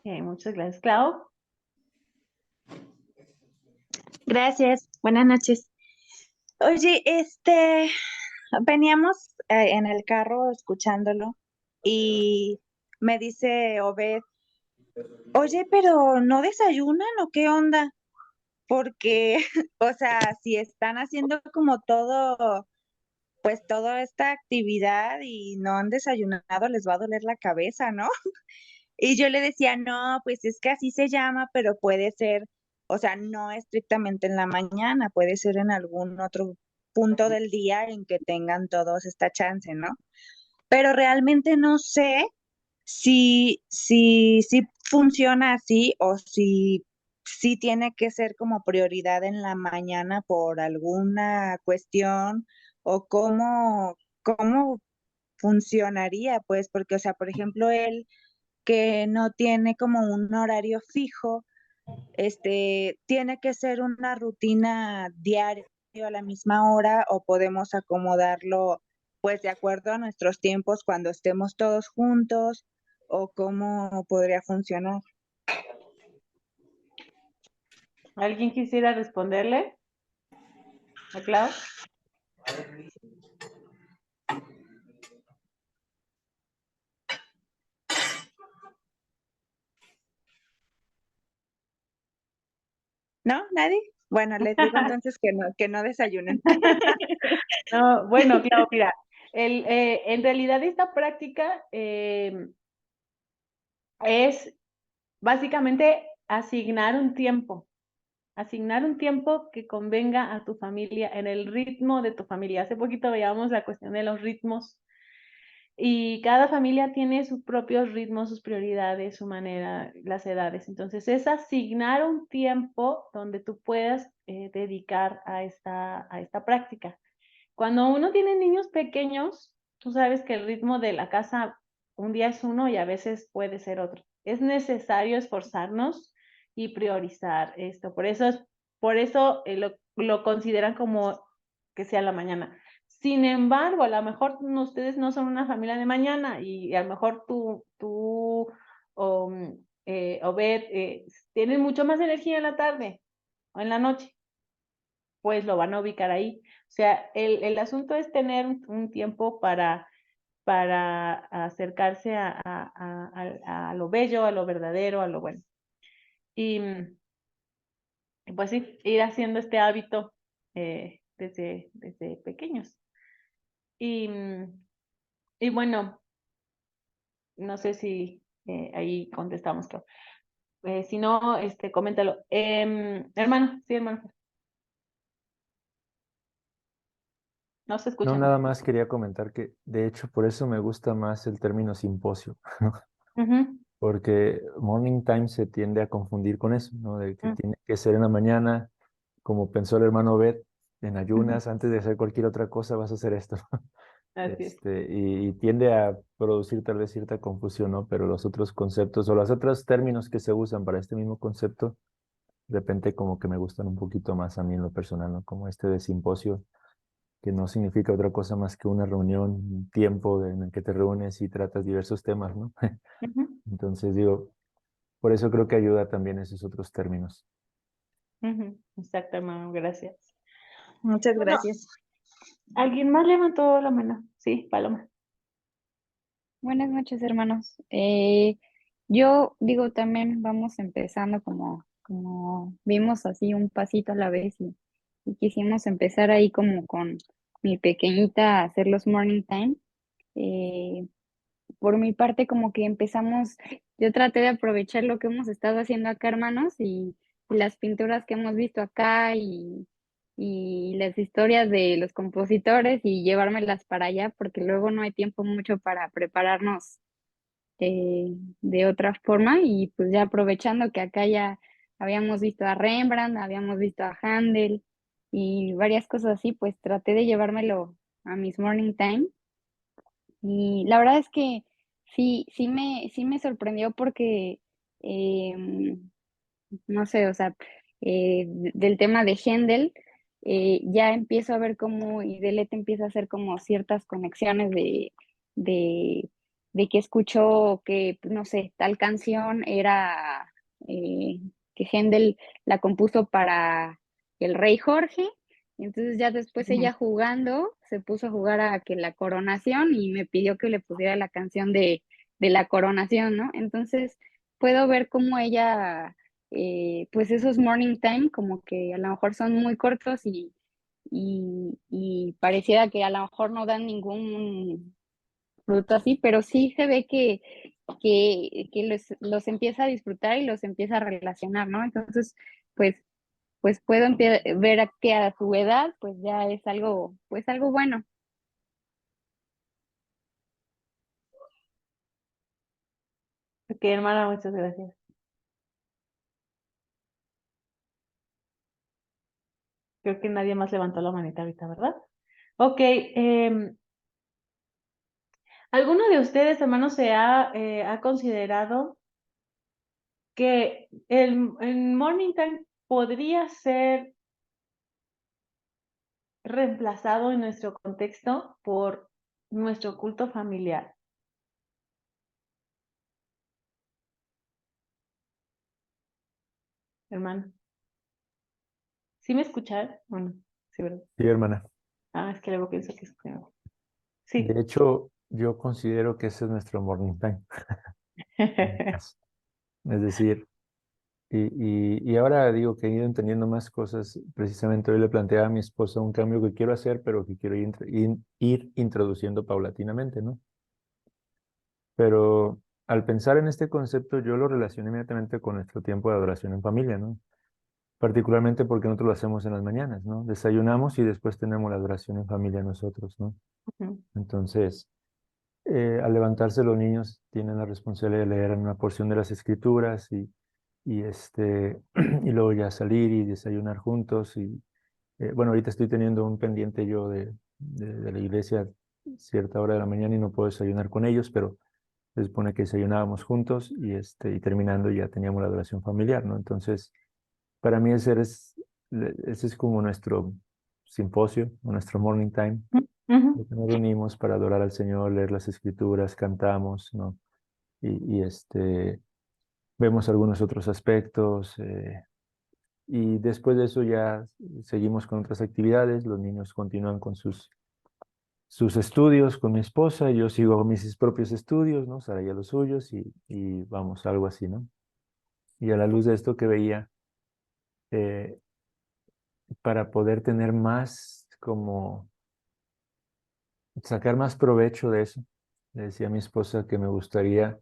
Muchas gracias, Clau. Gracias, buenas noches. Oye, veníamos en el carro escuchándolo y me dice Obed, oye, pero ¿no desayunan o qué onda? Porque, o sea, si están haciendo como todo, pues toda esta actividad y no han desayunado, les va a doler la cabeza, ¿no? Y yo le decía, no, pues es que así se llama, pero puede ser, o sea, no estrictamente en la mañana, puede ser en algún otro punto del día en que tengan todos esta chance, ¿no? Pero realmente no sé si funciona así o si tiene que ser como prioridad en la mañana por alguna cuestión o cómo funcionaría, pues, porque, o sea, por ejemplo, él que no tiene como un horario fijo, tiene que ser una rutina diaria a la misma hora o podemos acomodarlo pues de acuerdo a nuestros tiempos cuando estemos todos juntos o cómo podría funcionar. ¿Alguien quisiera responderle a Clau? ¿No? ¿Nadie? Bueno, les digo entonces que no desayunen. No, bueno, claro, mira, en realidad esta práctica es básicamente asignar un tiempo que convenga a tu familia, en el ritmo de tu familia. Hace poquito veíamos la cuestión de los ritmos y cada familia tiene sus propios ritmos, sus prioridades, su manera, las edades. Entonces, es asignar un tiempo donde tú puedas dedicar a esta práctica. Cuando uno tiene niños pequeños, tú sabes que el ritmo de la casa un día es uno y a veces puede ser otro. Es necesario esforzarnos y priorizar esto. Por eso lo consideran como que sea la mañana. Sin embargo, a lo mejor ustedes no son una familia de mañana y a lo mejor tú Obed, tienen mucho más energía en la tarde o en la noche, pues lo van a ubicar ahí. O sea, el asunto es tener un tiempo para acercarse a lo bello, a lo verdadero, a lo bueno. Y pues sí, ir haciendo este hábito desde pequeños. Y, y bueno, no sé si ahí contestamos, creo. Si no, coméntalo. Hermano, sí, hermano. No se No, escucha, nada hermano. más quería comentar que, de hecho, por eso me gusta más el término simposio, ¿no? Ujú, Porque morning time se tiende a confundir con eso, ¿no? De que ujú, tiene que ser en la mañana, como pensó el hermano Bet, en ujú. ayunas, antes de hacer cualquier otra cosa vas a hacer esto. Así es. Y tiende a producir tal vez cierta confusión, ¿no? Pero los otros conceptos o los otros términos que se usan para este mismo concepto, de repente como que me gustan un poquito más a mí en lo personal, ¿no? Como este de simposio, que no significa otra cosa más que una reunión, un tiempo en el que te reúnes y tratas diversos temas, ¿no? Ujú, Entonces digo, por eso creo que ayuda también esos otros términos. ujú. Exacto, hermano, gracias. Muchas Bueno, gracias. ¿alguien más levantó la mano? Sí, Paloma. Buenas noches, hermanos. Yo digo también vamos empezando como vimos así un pasito a la vez y quisimos empezar ahí como con mi pequeñita a hacer los morning time. Eh, por mi parte como que empezamos, yo traté de aprovechar lo que hemos estado haciendo acá, hermanos, y las pinturas que hemos visto acá y las historias de los compositores y llevármelas para allá, porque luego no hay tiempo mucho para prepararnos de otra forma y pues ya aprovechando que acá ya habíamos visto a Rembrandt, habíamos visto a Handel y varias cosas así, pues traté de llevármelo a mis morning time y la verdad es que sí me sorprendió porque no sé, o sea, del tema de Händel, ya empiezo a ver cómo Idelete empieza a hacer como ciertas conexiones de, de que escuchó que, pues, no sé, tal canción era eh, que Händel la compuso para el rey Jorge, y entonces ya después Ujú. ella jugando se puso a jugar a que la coronación y me pidió que le pusiera la canción de la coronación, ¿no? Entonces puedo ver cómo ella pues esos morning time como que a lo mejor son muy cortos y pareciera que a lo mejor no dan ningún fruto así, pero sí se ve que los empieza a disfrutar y los empieza a relacionar, ¿no? Entonces, pues, pues puedo ver que a su edad, pues ya es algo, pues algo bueno. Ok, hermana, muchas gracias. Creo que nadie más levantó la manita ahorita, ¿verdad? Ok, ¿alguno de ustedes, hermanos, ha considerado que el morning time podría ser reemplazado en nuestro contexto por nuestro culto familiar, hermano? ¿Sí me escuchar? Bueno, sí, ¿verdad? Sí, hermana. Ah, es que luego pienso que es que no. Sí. De hecho, yo considero que ese es nuestro morning time, en mi caso. Es decir, Y ahora digo que he ido entendiendo más cosas. Precisamente hoy le planteaba a mi esposa un cambio que quiero hacer, pero que quiero ir introduciendo paulatinamente, ¿no? Pero al pensar en este concepto, yo lo relacioné inmediatamente con nuestro tiempo de adoración en familia, ¿no? Particularmente porque nosotros lo hacemos en las mañanas, ¿no? Desayunamos y después tenemos la adoración en familia nosotros, ¿no? Ujú. Entonces, al levantarse los niños tienen la responsabilidad de leer una porción de las escrituras y luego ya salir y desayunar juntos. Bueno, ahorita estoy teniendo un pendiente yo de la iglesia cierta hora de la mañana y no puedo desayunar con ellos, pero se supone que desayunábamos juntos y terminando ya teníamos la adoración familiar, ¿no? Entonces, para mí ese es como nuestro simposio, o nuestro morning time, Ujú. lo que nos reunimos para adorar al Señor, leer las escrituras, cantamos, ¿no? Y vemos algunos otros aspectos, y después de eso ya seguimos con otras actividades, los niños continúan con sus estudios con mi esposa, y yo sigo mis propios estudios, ¿no? Sara ya los suyos, y vamos, algo así, ¿no? Y a la luz de esto que veía, eh, para poder tener más, como, sacar más provecho de eso, le decía a mi esposa que me gustaría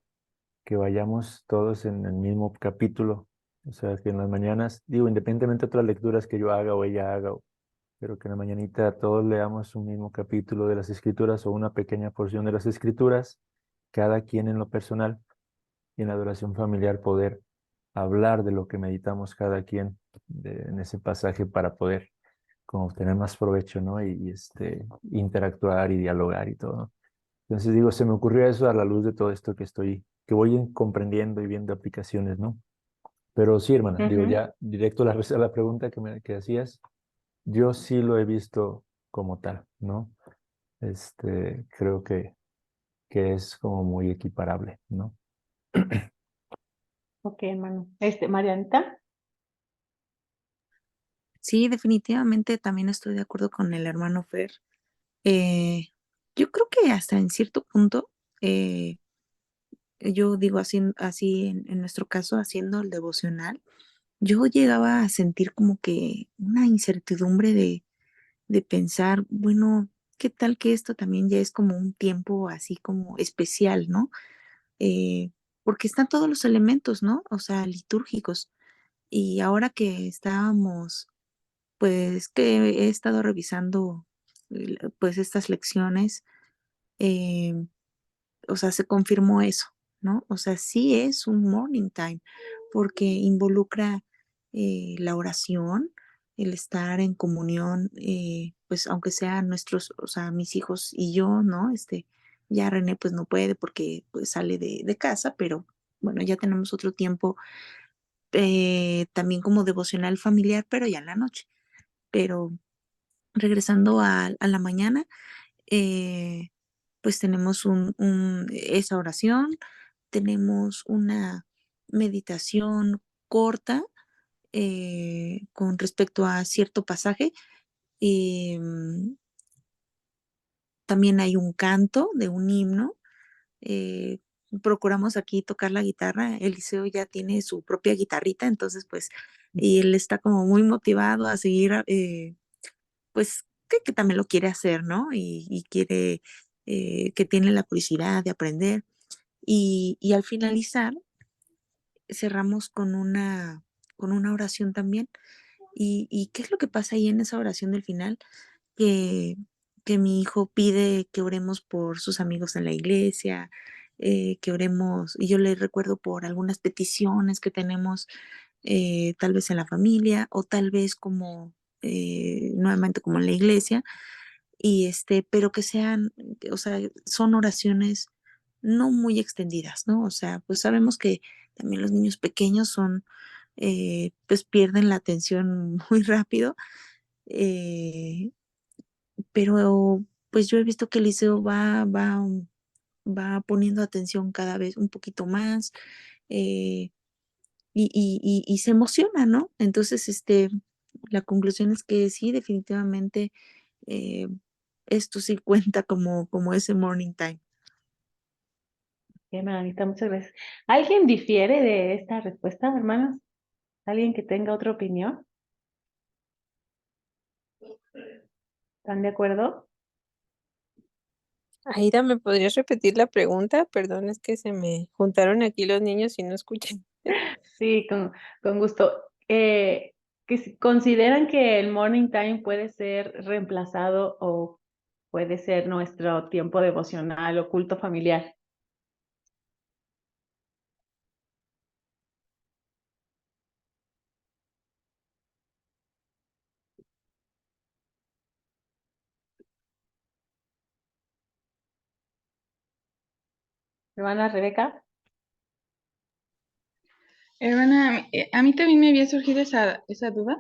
que vayamos todos en el mismo capítulo, o sea, que en las mañanas, digo, independientemente de otras lecturas que yo haga o ella haga, pero que en la mañanita todos leamos un mismo capítulo de las escrituras o una pequeña porción de las escrituras, cada quien en lo personal, y en la adoración familiar poder hablar de lo que meditamos cada quien en ese pasaje para poder como tener más provecho, ¿no? Interactuar y dialogar y todo, ¿no? Entonces digo, se me ocurrió eso a la luz de todo esto que voy comprendiendo y viendo aplicaciones, ¿no? Pero sí, hermana, digo, Ujú. ya directo a la pregunta que hacías, yo sí lo he visto como tal, ¿no? Creo que es como muy equiparable, ¿no? Ok, hermano. Marianita. Sí, definitivamente también estoy de acuerdo con el hermano Fer. Eh, yo creo que hasta en cierto punto, eh, yo digo así en nuestro caso, haciendo el devocional, yo llegaba a sentir como que una incertidumbre de pensar, bueno, ¿qué tal que esto también ya es como un tiempo así como especial, ¿no? Porque están todos los elementos, ¿no? O sea, litúrgicos. Y ahora que estábamos, pues que he estado revisando pues estas lecciones, eh, o sea, se confirmó eso, ¿no? O sea, sí es un morning time porque involucra la oración, el estar en comunión, pues aunque sean nuestros, o sea, mis hijos y yo, ¿no? Ya René pues no puede porque pues sale de casa, pero bueno, ya tenemos otro tiempo también como devocional familiar, pero ya en la noche. Pero regresando a la mañana, eh, pues tenemos esa oración, tenemos una meditación corta con respecto a cierto pasaje. em, También hay un canto de un himno. eh, Procuramos aquí tocar la guitarra. Eliseo ya tiene su propia guitarrita, entonces pues, y él está como muy motivado a seguir, pues que también lo quiere hacer, ¿no? Y quiere, que tiene la curiosidad de aprender. Y al finalizar, cerramos con una oración también. ¿Y qué es lo que pasa ahí en esa oración del final? Que, que mi hijo pide que oremos por sus amigos en la iglesia, que oremos, y yo le recuerdo por algunas peticiones que tenemos, tal vez en la familia o tal vez como nuevamente como en la iglesia, pero que sean, o sea, son oraciones no muy extendidas, ¿no? O sea, pues sabemos que también los niños pequeños pues pierden la atención muy rápido, eh, pero pues yo he visto que Eliseo va poniendo atención cada vez un poquito más, eh, y se emociona, ¿no? Entonces, la conclusión es que sí, definitivamente, eh, esto sí cuenta como ese morning time. Ok, Marianita, muchas gracias. ¿Alguien difiere de esta respuesta, hermanos? ¿Alguien que tenga otra opinión? ¿Están de acuerdo? Aida, ¿me podrías repetir la pregunta? Perdón, es que se me juntaron aquí los niños y no escuché. Sí, con gusto. ¿Consideran que el morning time puede ser reemplazado o puede ser nuestro tiempo devocional o culto familiar? Hermana Rebeca. Hermana, a mí también me había surgido esa duda,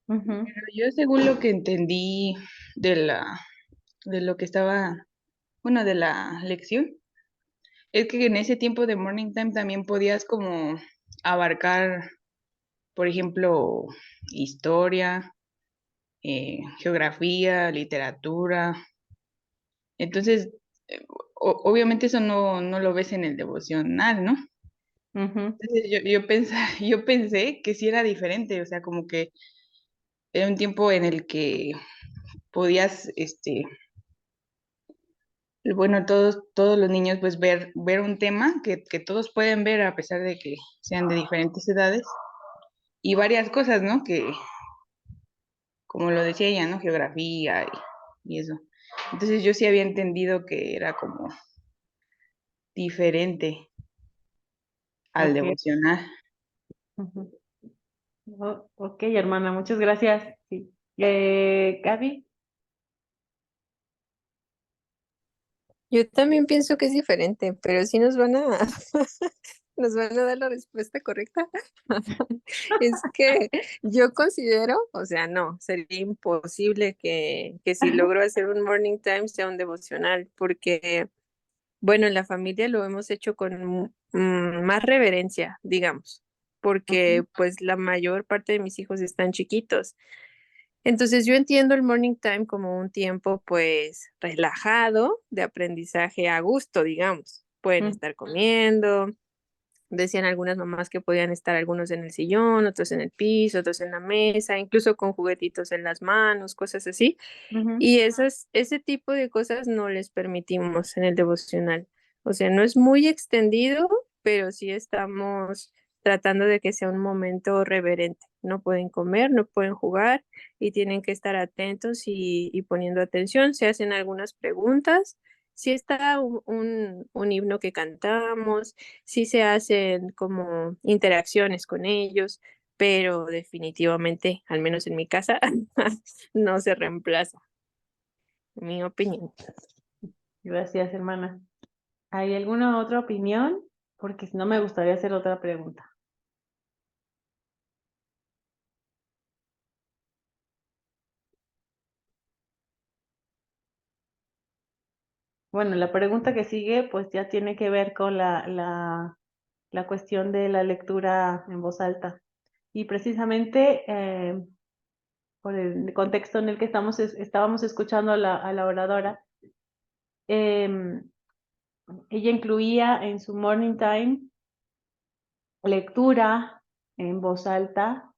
Ujú, pero yo según lo que entendí de de lo que estaba, bueno, de la lección, es que en ese tiempo de morning time también podías como abarcar, por ejemplo, historia, geografía, literatura. Entonces, obviamente eso no lo ves en el devocional, ¿no? ujú. Entonces yo pensé que sí era diferente, o sea, como que era un tiempo en el que podías, bueno, todos los niños pues ver un tema que todos pueden ver a pesar de que sean de diferentes edades y varias cosas, ¿no? Que, como lo decía ella, ¿no? Geografía y eso. Entonces yo sí había entendido que era como diferente al Ok. devocional. Ujú. Ok, hermana, muchas gracias. Sí. Gaby. Yo también pienso que es diferente, pero sí nos van a, nos van a dar la respuesta correcta. Es que yo considero, o sea, no, sería imposible que si logro hacer un morning time sea un devocional, porque, bueno, en la familia lo hemos hecho con más reverencia, digamos, porque Ujú, pues la mayor parte de mis hijos están chiquitos. Entonces yo entiendo el morning time como un tiempo pues relajado de aprendizaje a gusto, digamos. Pueden ujú, estar comiendo, decían algunas mamás que podían estar algunos en el sillón, otros en el piso, otros en la mesa, incluso con juguetitos en las manos, cosas así. ujú. Y ese tipo de cosas no les permitimos en el devocional. O sea, no es muy extendido, pero sí estamos tratando de que sea un momento reverente. No pueden comer, no pueden jugar y tienen que estar atentos y poniendo atención. Se hacen algunas preguntas. Si está un himno que cantamos, si se hacen como interacciones con ellos, pero definitivamente, al menos en mi casa, no se reemplaza mi opinión. Gracias, hermana. ¿Hay alguna otra opinión? Porque si no me gustaría hacer otra pregunta. Bueno, la pregunta que sigue pues ya tiene que ver con la cuestión de la lectura en voz alta. Y precisamente por el contexto en el que estábamos escuchando a la oradora, em, ella incluía en su morning time lectura en voz alta.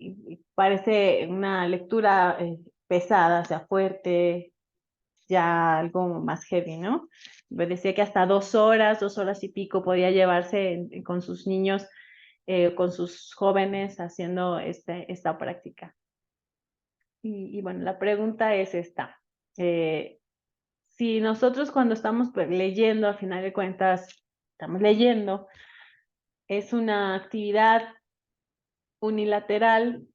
Y parece una lectura pesada, o sea, fuerte, ya algo más heavy, ¿no? Me decía que hasta 2 horas, 2 horas y pico podía llevarse con sus niños, con sus jóvenes haciendo esta práctica. Y bueno, la pregunta es esta. Si nosotros cuando estamos pues, leyendo, al final de cuentas, estamos leyendo, es una actividad unilateral,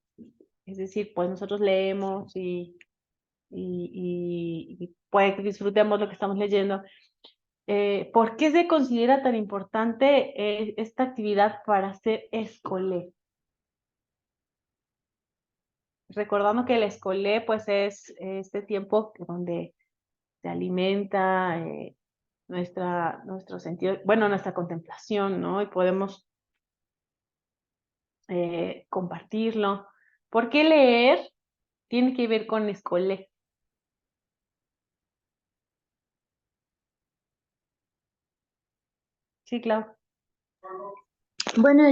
es decir, pues nosotros leemos y puede que disfrutemos lo que estamos leyendo. ¿Por qué se considera tan importante esta actividad para hacer escolé? Recordando que el escolé pues es este tiempo donde se alimenta nuestro sentido, bueno, nuestra contemplación, ¿no? Y podemos compartirlo. ¿Por qué leer tiene que ver con escolé? Sí, claro. Bueno,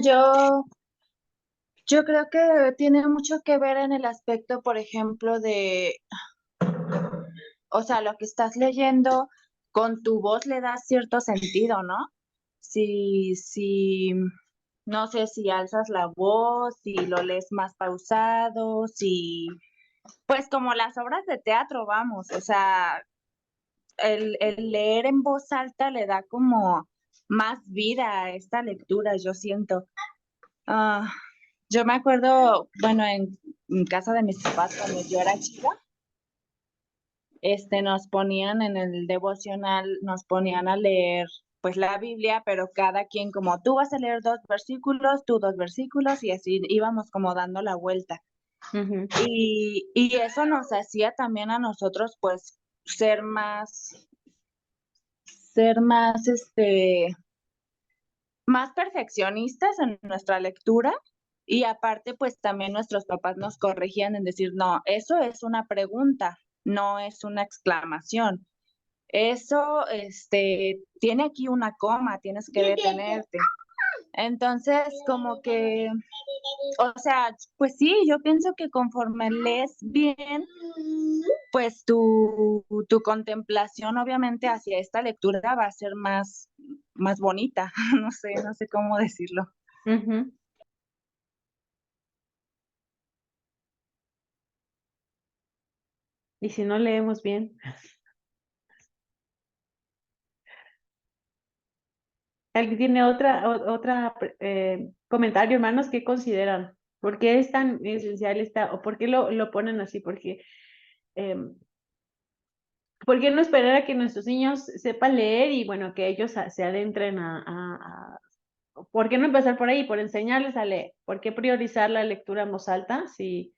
yo creo que tiene mucho que ver en el aspecto, por ejemplo, de, o sea, lo que estás leyendo con tu voz le da cierto sentido, ¿no? Si, no sé, si alzas la voz, si lo lees más pausado, si, pues como las obras de teatro, vamos, o sea, el leer en voz alta le da como más vida a esta lectura, yo siento. Ah, yo me acuerdo, bueno, en casa de mis papás cuando yo era chica, nos ponían en el devocional, nos ponían a leer pues la Biblia, pero cada quien como tú vas a leer 2 versículos, tú 2 versículos y así íbamos como dando la vuelta. Ujú. Y eso nos hacía también a nosotros pues ser más, más perfeccionistas en nuestra lectura y aparte pues también nuestros papás nos corregían en decir, no, eso es una pregunta, no es una exclamación. Eso, tiene aquí una coma, tienes que detenerte. Entonces, como que, o sea, pues sí, yo pienso que conforme lees bien, pues tu contemplación obviamente hacia esta lectura va a ser más bonita, no sé cómo decirlo. Ujú. Y si no leemos bien. ¿Alguien tiene otra comentario, hermanos? ¿Qué consideran? ¿Por qué es tan esencial o por qué lo ponen así? Em, ¿Por qué no esperar a que nuestros niños sepan leer y bueno, que ellos se adentren ¿por qué no empezar por ahí, por enseñarles a leer? ¿Por qué priorizar la lectura en voz alta si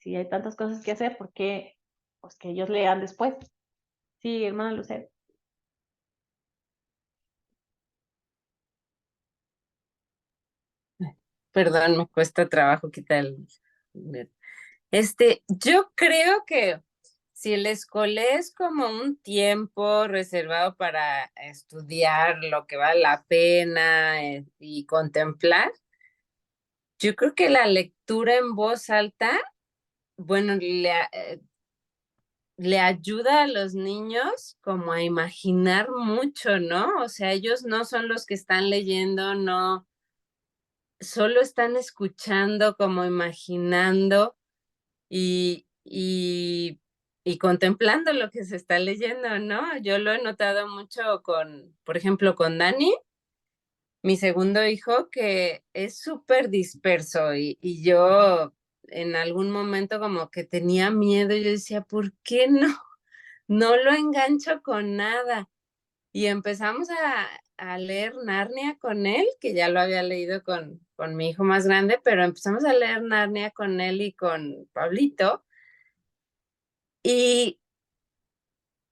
hay tantas cosas que hacer? ¿Por qué pues que ellos lean después? Sí, hermana Lucero. Perdón, me cuesta trabajo quitar el... Yo creo que si el escolé es como un tiempo reservado para estudiar lo que vale la pena y contemplar, yo creo que la lectura en voz alta, bueno, le ayuda a los niños como a imaginar mucho, ¿no? O sea, ellos no son los que están leyendo, no, solo están escuchando, como imaginando y contemplando lo que se está leyendo, ¿no? Yo lo he notado mucho por ejemplo, con Dani, mi segundo hijo, que es súper disperso y yo en algún momento como que tenía miedo, yo decía, ¿por qué no? No lo engancho con nada. Y empezamos a leer Narnia con él, que ya lo había leído con mi hijo más grande, pero empezamos a leer Narnia con él y con Pablito. Y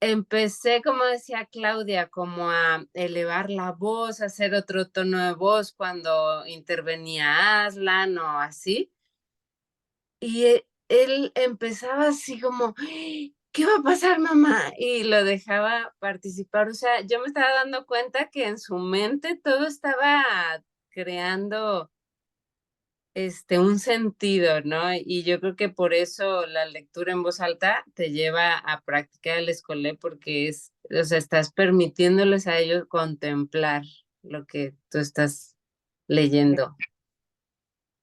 empecé, como decía Claudia, como a elevar la voz, a hacer otro tono de voz cuando intervenía Aslan o así. Y él empezaba así como, ¿qué va a pasar, mamá? Y lo dejaba participar. O sea, yo me estaba dando cuenta que en su mente todo estaba creando un sentido, ¿no? Y yo creo que por eso la lectura en voz alta te lleva a practicar el escolé porque o sea, estás permitiéndoles a ellos contemplar lo que tú estás leyendo.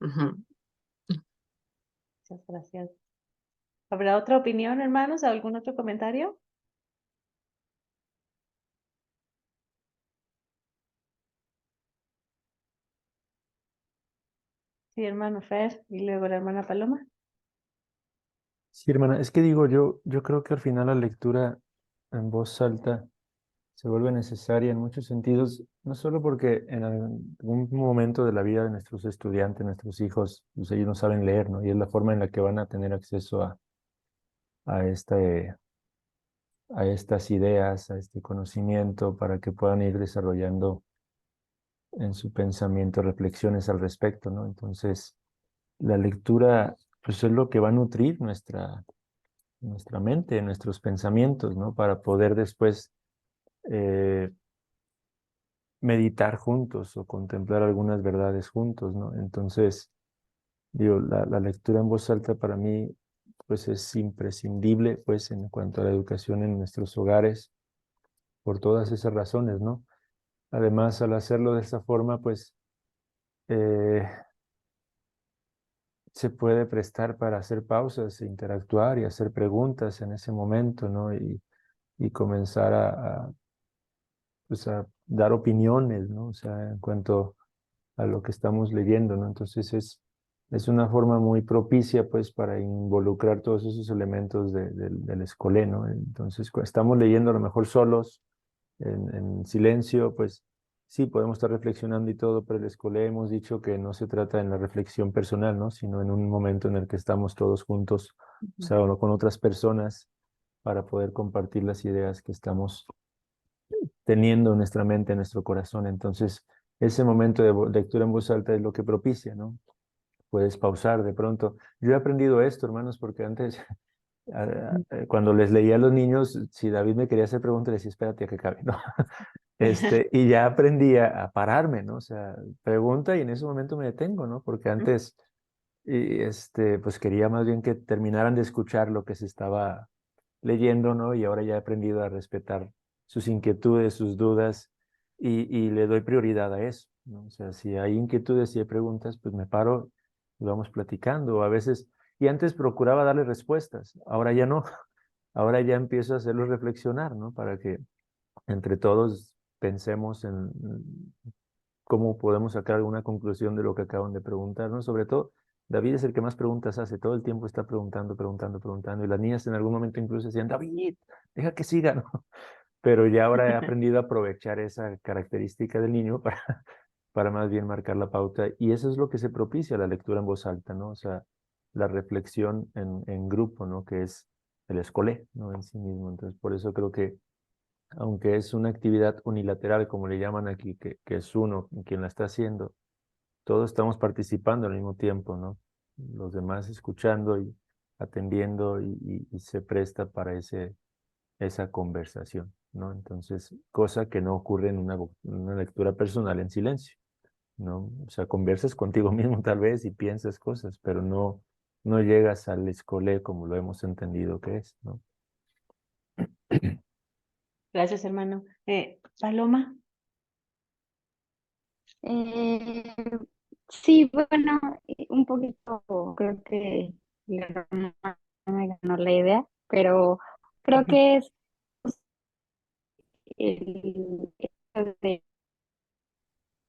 Ujú. Muchas gracias. ¿Habrá otra opinión, hermanos? ¿Algún otro comentario? Sí, hermano Fer, y luego la hermana Paloma. Sí, hermana, es que digo, yo creo que al final la lectura en voz alta se vuelve necesaria en muchos sentidos, no solo porque en algún momento de la vida de nuestros estudiantes, nuestros hijos, pues ellos no saben leer, ¿no? Y es la forma en la que van a tener acceso a, este, a estas ideas, a este conocimiento, para que puedan ir desarrollando en su pensamiento reflexiones al respecto, ¿no? Entonces, la lectura, pues es lo que va a nutrir nuestra mente, nuestros pensamientos, ¿no? Para poder después meditar juntos o contemplar algunas verdades juntos, ¿no? Entonces, digo, la lectura en voz alta para mí, pues es imprescindible, pues, en cuanto a la educación en nuestros hogares, por todas esas razones, ¿no? Además, al hacerlo de esta forma, pues, eh, se puede prestar para hacer pausas, e interactuar y hacer preguntas en ese momento, ¿no? Y comenzar pues a dar opiniones, ¿no? O sea, en cuanto a lo que estamos leyendo, ¿no? Entonces es una forma muy propicia, pues, para involucrar todos esos elementos del escolé, ¿no? Entonces, estamos leyendo a lo mejor solos, en silencio, pues, sí, podemos estar reflexionando y todo, pero el escolé hemos dicho que no se trata en la reflexión personal, ¿no? Sino en un momento en el que estamos todos juntos, o sea, o con otras personas, para poder compartir las ideas que estamos teniendo en nuestra mente, en nuestro corazón. Entonces, ese momento de lectura en voz alta es lo que propicia, ¿no? Puedes pausar de pronto. Yo he aprendido esto, hermanos, porque antes, cuando les leía a los niños, si David me quería hacer preguntas, le decía, espérate a que acabe, ¿no? Y ya aprendí a pararme, ¿no? O sea, pregunta y en ese momento me detengo, ¿no? Porque antes, pues quería más bien que terminaran de escuchar lo que se estaba leyendo, ¿no? Y ahora ya he aprendido a respetar sus inquietudes, sus dudas, y le doy prioridad a eso, ¿no? O sea, si hay inquietudes, si hay preguntas, pues me paro y vamos platicando. A veces, y antes procuraba darle respuestas, ahora ya no. Ahora ya empiezo a hacerlos reflexionar, ¿no? Para que entre todos pensemos en cómo podemos sacar alguna conclusión de lo que acaban de preguntar, ¿no? Sobre todo, David es el que más preguntas hace, todo el tiempo está preguntando, preguntando, preguntando, y las niñas en algún momento incluso decían, David, deja que siga, ¿no? Pero ya ahora he aprendido a aprovechar esa característica del niño para más bien marcar la pauta, y eso es lo que se propicia la lectura en voz alta, ¿no? O sea, la reflexión en grupo, ¿no? Que es el escolé, ¿no? En sí mismo. Entonces, por eso creo que aunque es una actividad unilateral, como le llaman aquí, que es uno quien la está haciendo, todos estamos participando al mismo tiempo, ¿no? Los demás escuchando y atendiendo y se presta para esa conversación, ¿no? Entonces, cosa que no ocurre en una lectura personal en silencio, ¿no? O sea, conversas contigo mismo tal vez y piensas cosas, pero no llegas al escolé como lo hemos entendido que es, ¿no? Gracias, hermano. Paloma. Eh, sí, bueno, un poquito creo que me ganó la idea, pero creo que es el hecho de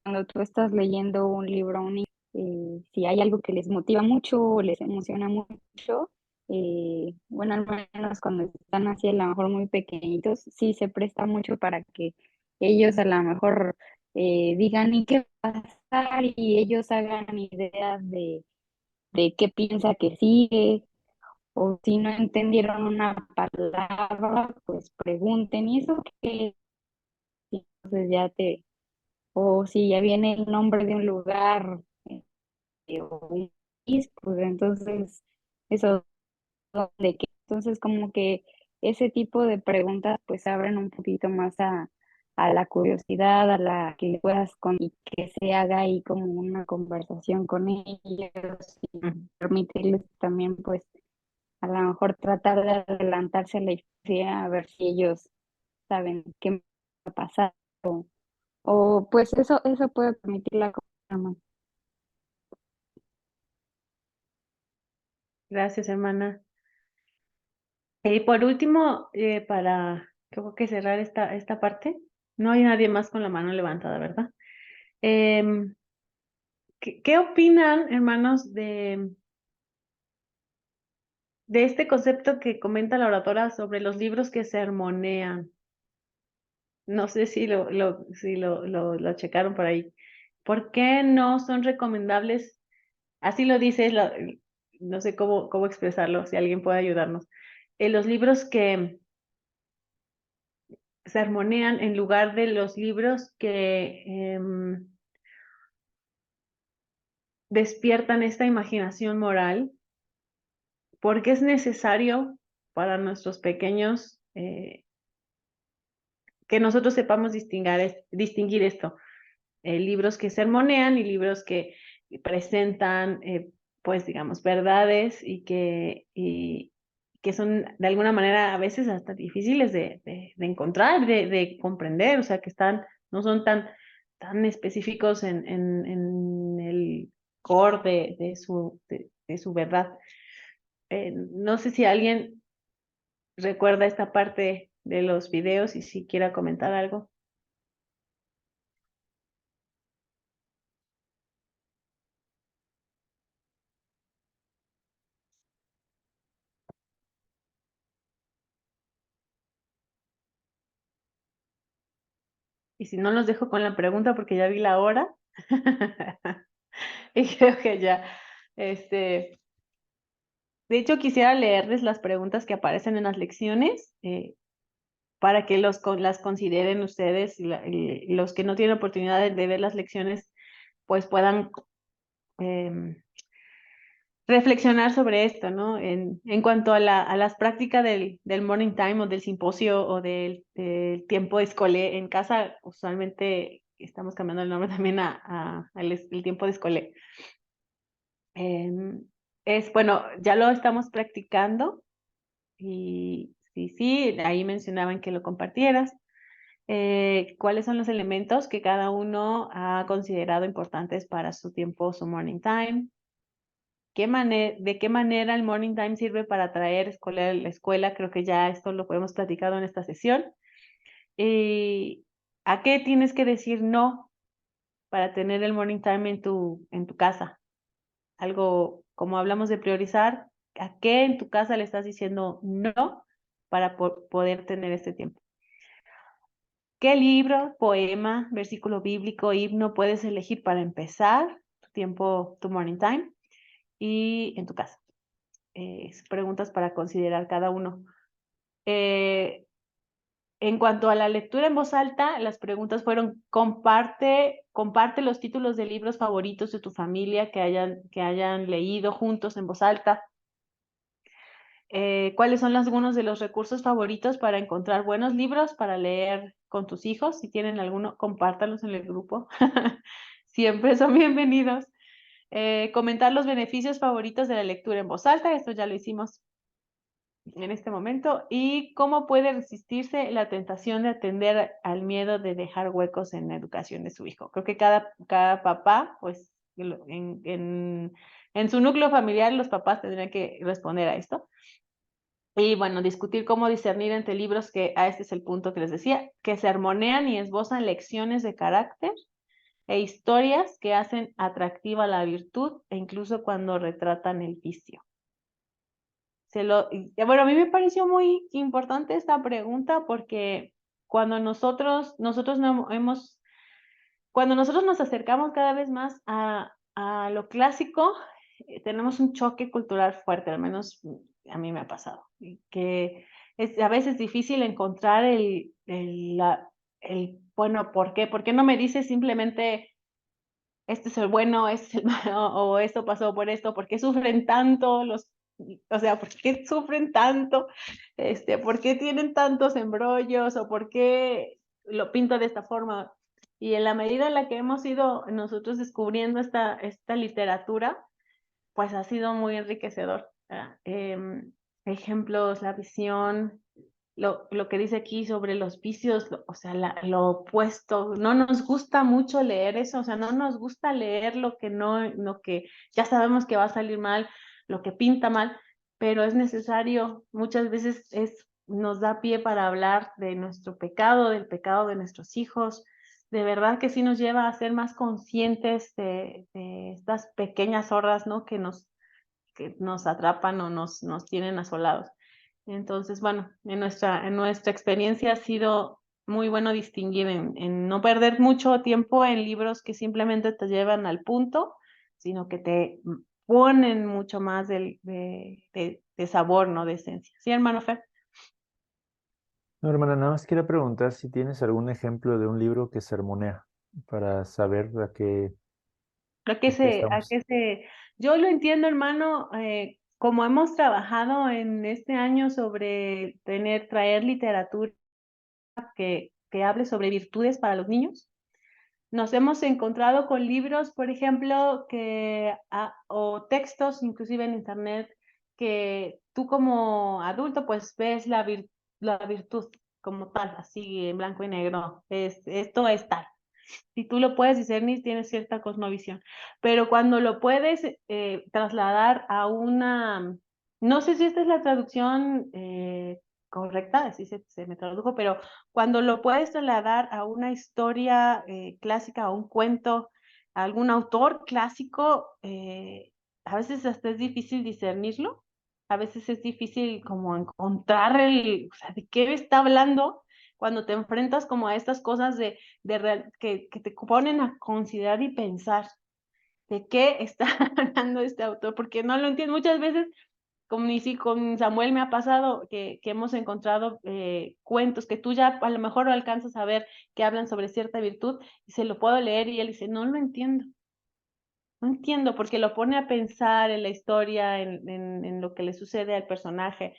cuando tú estás leyendo un libro a un niño, si hay algo que les motiva mucho o les emociona mucho, bueno, al menos cuando están así a lo mejor muy pequeñitos, sí se presta mucho para que ellos a lo mejor digan, ¿y qué va a pasar? Y ellos hagan ideas de qué piensa que sigue, o si no entendieron una palabra, pues pregunten, ¿y eso qué es? Entonces ya o si ya viene el nombre de un lugar o un país, pues entonces eso de que entonces como que ese tipo de preguntas pues abren un poquito más a la curiosidad, a la que le puedas y que se haga ahí como una conversación con ellos y permitirles también pues a lo mejor tratar de adelantarse a la historia a ver si ellos saben qué va a pasar o pues eso puede permitir la conversación. Gracias, hermana. Y por último, para creo que cerrar esta parte, no hay nadie más con la mano levantada, ¿verdad? Em, ¿qué opinan, hermanos, de este concepto que comenta la oradora sobre los libros que sermonean? No sé si lo checaron por ahí. ¿Por qué no son recomendables? Así lo dice, no sé cómo expresarlo, si alguien puede ayudarnos. Los libros que sermonean en lugar de los libros que despiertan esta imaginación moral, porque es necesario para nuestros pequeños que nosotros sepamos distinguir esto. Libros que sermonean y libros que presentan, pues digamos, verdades y que son de alguna manera a veces hasta difíciles de encontrar, de comprender, o sea, que no son tan específicos en el core de su verdad. No sé si alguien recuerda esta parte de los videos y si quiera comentar algo. Y si no, los dejo con la pregunta porque ya vi la hora. Y creo que ya, de hecho, quisiera leerles las preguntas que aparecen en las lecciones para que las consideren ustedes y los que no tienen oportunidad de ver las lecciones, pues puedan reflexionar sobre esto, ¿no? En cuanto a las prácticas del morning time o del simposio o del tiempo escolé en casa, usualmente estamos cambiando el nombre también el tiempo de escolé. Bueno, ya lo estamos practicando y sí, ahí mencionaban que lo compartieras. ¿Cuáles son los elementos que cada uno ha considerado importantes para su tiempo, su morning time? ¿De qué manera el morning time sirve para atraer la escuela? Creo que ya esto lo hemos platicado en esta sesión. ¿A qué tienes que decir no para tener el morning time en tu casa? Algo como hablamos de priorizar, ¿a qué en tu casa le estás diciendo no para poder tener este tiempo? ¿Qué libro, poema, versículo bíblico, himno puedes elegir para empezar tu morning time y en tu casa? Preguntas para considerar cada uno. En cuanto a la lectura en voz alta, las preguntas fueron: comparte los títulos de libros favoritos de tu familia que hayan leído juntos en voz alta. ¿Cuáles son algunos de los recursos favoritos para encontrar buenos libros para leer con tus hijos? Si tienen alguno, compártalos en el grupo. Siempre son bienvenidos. Comentar los beneficios favoritos de la lectura en voz alta, esto ya lo hicimos en este momento. Y cómo puede resistirse la tentación de atender al miedo de dejar huecos en la educación de su hijo. Creo que cada papá, pues en su núcleo familiar, los papás tendrían que responder a esto. Y bueno, discutir cómo discernir entre libros este es el punto que les decía, que sermonean y esbozan lecciones de carácter e historias que hacen atractiva la virtud e incluso cuando retratan el vicio. Bueno, a mí me pareció muy importante esta pregunta porque cuando nosotros nos acercamos cada vez más a lo clásico, tenemos un choque cultural fuerte, al menos a mí me ha pasado, que es a veces difícil encontrar bueno, ¿por qué? ¿Por qué no me dices simplemente este es el bueno, este es el malo, o esto pasó por esto? ¿Por qué sufren tanto ¿por qué sufren tanto? ¿Por qué tienen tantos embrollos? ¿O por qué lo pinto de esta forma? Y en la medida en la que hemos ido nosotros descubriendo esta literatura, pues ha sido muy enriquecedor. Ejemplos, la visión, lo que dice aquí sobre los vicios, o sea, lo opuesto. No nos gusta mucho leer eso, o sea, no nos gusta leer lo que ya sabemos que va a salir mal, lo que pinta mal, pero es necesario, muchas veces nos da pie para hablar de nuestro pecado, del pecado de nuestros hijos. De verdad que sí nos lleva a ser más conscientes de estas pequeñas hordas, ¿no? que nos atrapan o nos tienen asolados. Entonces, bueno, en nuestra experiencia ha sido muy bueno distinguir en no perder mucho tiempo en libros que simplemente te llevan al punto, sino que te ponen mucho más de sabor, ¿no? De esencia. ¿Sí, hermano Fer? No, hermana, nada más quiero preguntar si tienes algún ejemplo de un libro que sermonea para saber a qué estamos. Yo lo entiendo, hermano, como hemos trabajado en este año sobre traer literatura que que hable sobre virtudes para los niños. Nos hemos encontrado con libros, por ejemplo, o textos, inclusive en internet, que tú como adulto pues ves la virtud como tal, así en blanco y negro. Esto es tal. Si tú lo puedes discernir, tienes cierta cosmovisión. Pero cuando lo puedes trasladar a no sé si esta es la traducción correcta, así se me tradujo, pero cuando lo puedes trasladar a una historia clásica, a un cuento, a algún autor clásico, a veces hasta es difícil discernirlo, a veces es difícil como encontrar o sea, de qué está hablando cuando te enfrentas como a estas cosas que te ponen a considerar y pensar de qué está hablando este autor, porque no lo entiendo. Muchas veces, como ni si con Samuel me ha pasado, que hemos encontrado cuentos que tú ya a lo mejor lo alcanzas a ver que hablan sobre cierta virtud, y se lo puedo leer y él dice, no lo entiendo. No entiendo, porque lo pone a pensar en la historia, en lo que le sucede al personaje,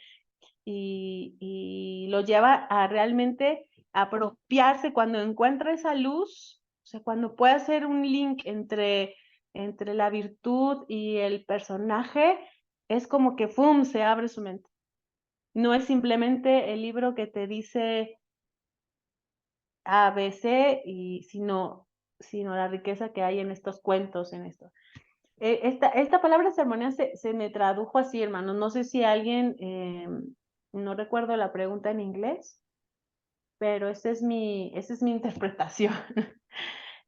y lo lleva a realmente apropiarse cuando encuentra esa luz, o sea, cuando puede hacer un link entre la virtud y el personaje, es como que ¡fum! Se abre su mente. No es simplemente el libro que te dice A, B, C, sino la riqueza que hay en estos cuentos, en esto. Esta palabra sermonía se me tradujo así, hermano. No sé si alguien, no recuerdo la pregunta en inglés, pero esa es mi interpretación.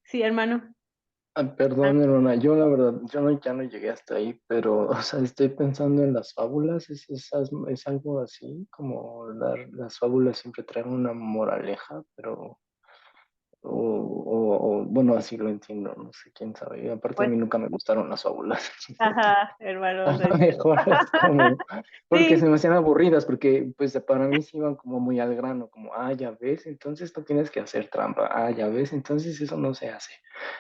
Sí, hermano. Perdón, hermana, yo la verdad, ya no llegué hasta ahí, pero, o sea, estoy pensando en las fábulas, es algo así, como las fábulas siempre traen una moraleja, pero, bueno, así lo entiendo, no sé, quién sabe, y aparte a Pues, mí nunca me gustaron las fábulas, ajá, hermano. a lo mejor es como, porque se Sí, me hacían aburridas, porque pues para mí sí iban como muy al grano, como, ya ves, entonces no tienes que hacer trampa, ya ves, entonces eso no se hace.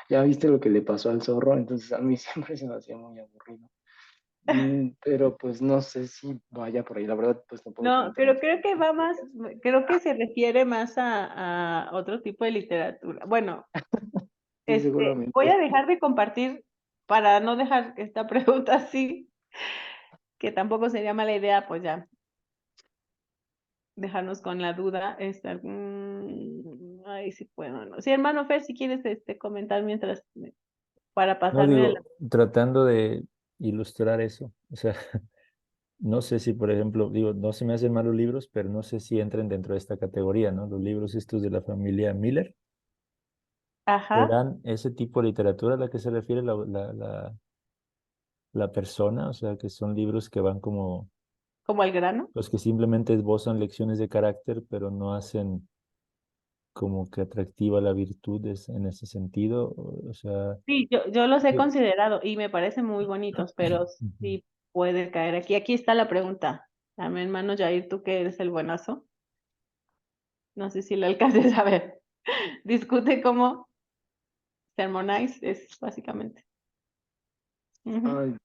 Ya viste lo que le pasó al zorro, entonces a mí siempre se me hacía muy aburrido. Pero pues no sé si vaya por ahí, la verdad pues no puedo no, comentar pero mucho. creo que va más, creo que se refiere más a otro tipo de literatura. Bueno, Sí, voy a seguramente. dejar de compartir para no dejar esta pregunta así, que tampoco sería mala idea, pues ya, dejarnos con la duda. Ay, sí puedo, ¿no? Sí, hermano Fer, si quieres comentar mientras, para No pasarme de la... digo, tratando de ilustrar eso. O sea, no sé si, por ejemplo, digo, no se me hacen malos libros, pero no sé si entran dentro de esta categoría, ¿no? Los libros estos de la familia Miller. Ajá, ¿Serán ese tipo de literatura a la que se refiere la persona? O sea, que son libros que van como, como el grano. los que simplemente esbozan lecciones de carácter, pero no hacen como que atractiva la virtud en ese sentido. O sea, Sí, yo los he yo- considerado y me parecen muy bonitos, pero Ujú. sí puede caer aquí. Aquí está la pregunta. A mi hermano Jair, tú que eres el buenazo, no sé si lo alcances a ver. Discute cómo Sermonize es básicamente. Ujú. Ay,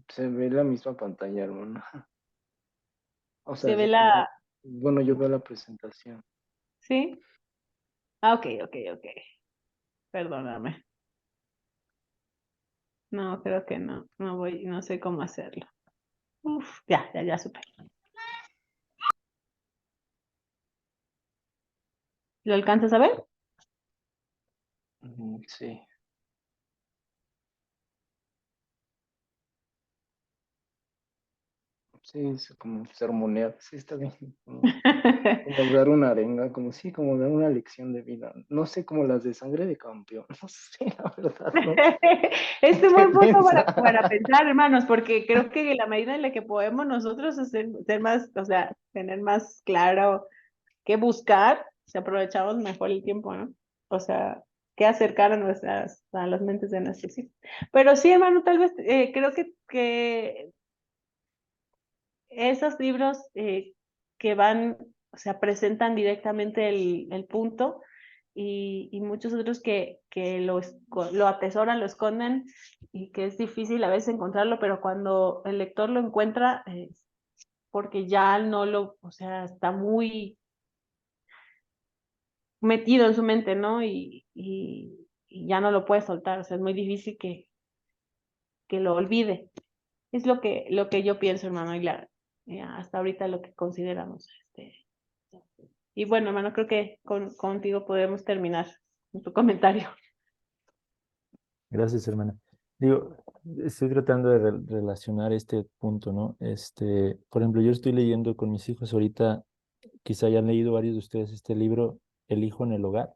se ve la misma pantalla, hermano. O Se sea, ve la... bueno, yo veo la presentación. ¿Sí? Ah, ok, ok, ok. Perdóname. No, creo que no. No sé cómo hacerlo. Uf, ya supe. ¿Lo alcanzas a ver? Sí. Sí, es como sermonear, sí está bien. Como dar una arenga, como sí, como dar una lección de vida. No sé, como las de sangre de campeón. No sé, la verdad, no sé Es un qué buen punto para pensar. pensar, hermanos, porque creo que la medida en la que podemos nosotros ser más, o sea, tener más claro qué buscar, si aprovechamos mejor el tiempo, ¿no? O sea, qué acercar a las mentes de nuestros hijos. Pero sí, hermano, tal vez creo que esos libros que van, o sea, presentan directamente el punto y muchos otros que lo atesoran, lo esconden y que es difícil a veces encontrarlo, pero cuando el lector lo encuentra, porque ya no o sea, está muy, metido en su mente, ¿no? Y ya no lo puede soltar, o sea, es muy difícil que lo olvide. Es lo que yo pienso, hermano, hasta ahorita lo que consideramos. Y bueno, hermano, creo que contigo podemos terminar con tu comentario. Gracias, hermana. Digo, estoy tratando de relacionar este punto, ¿no? Por ejemplo, yo estoy leyendo con mis hijos ahorita, quizá hayan leído varios de ustedes este libro, El hijo en el hogar,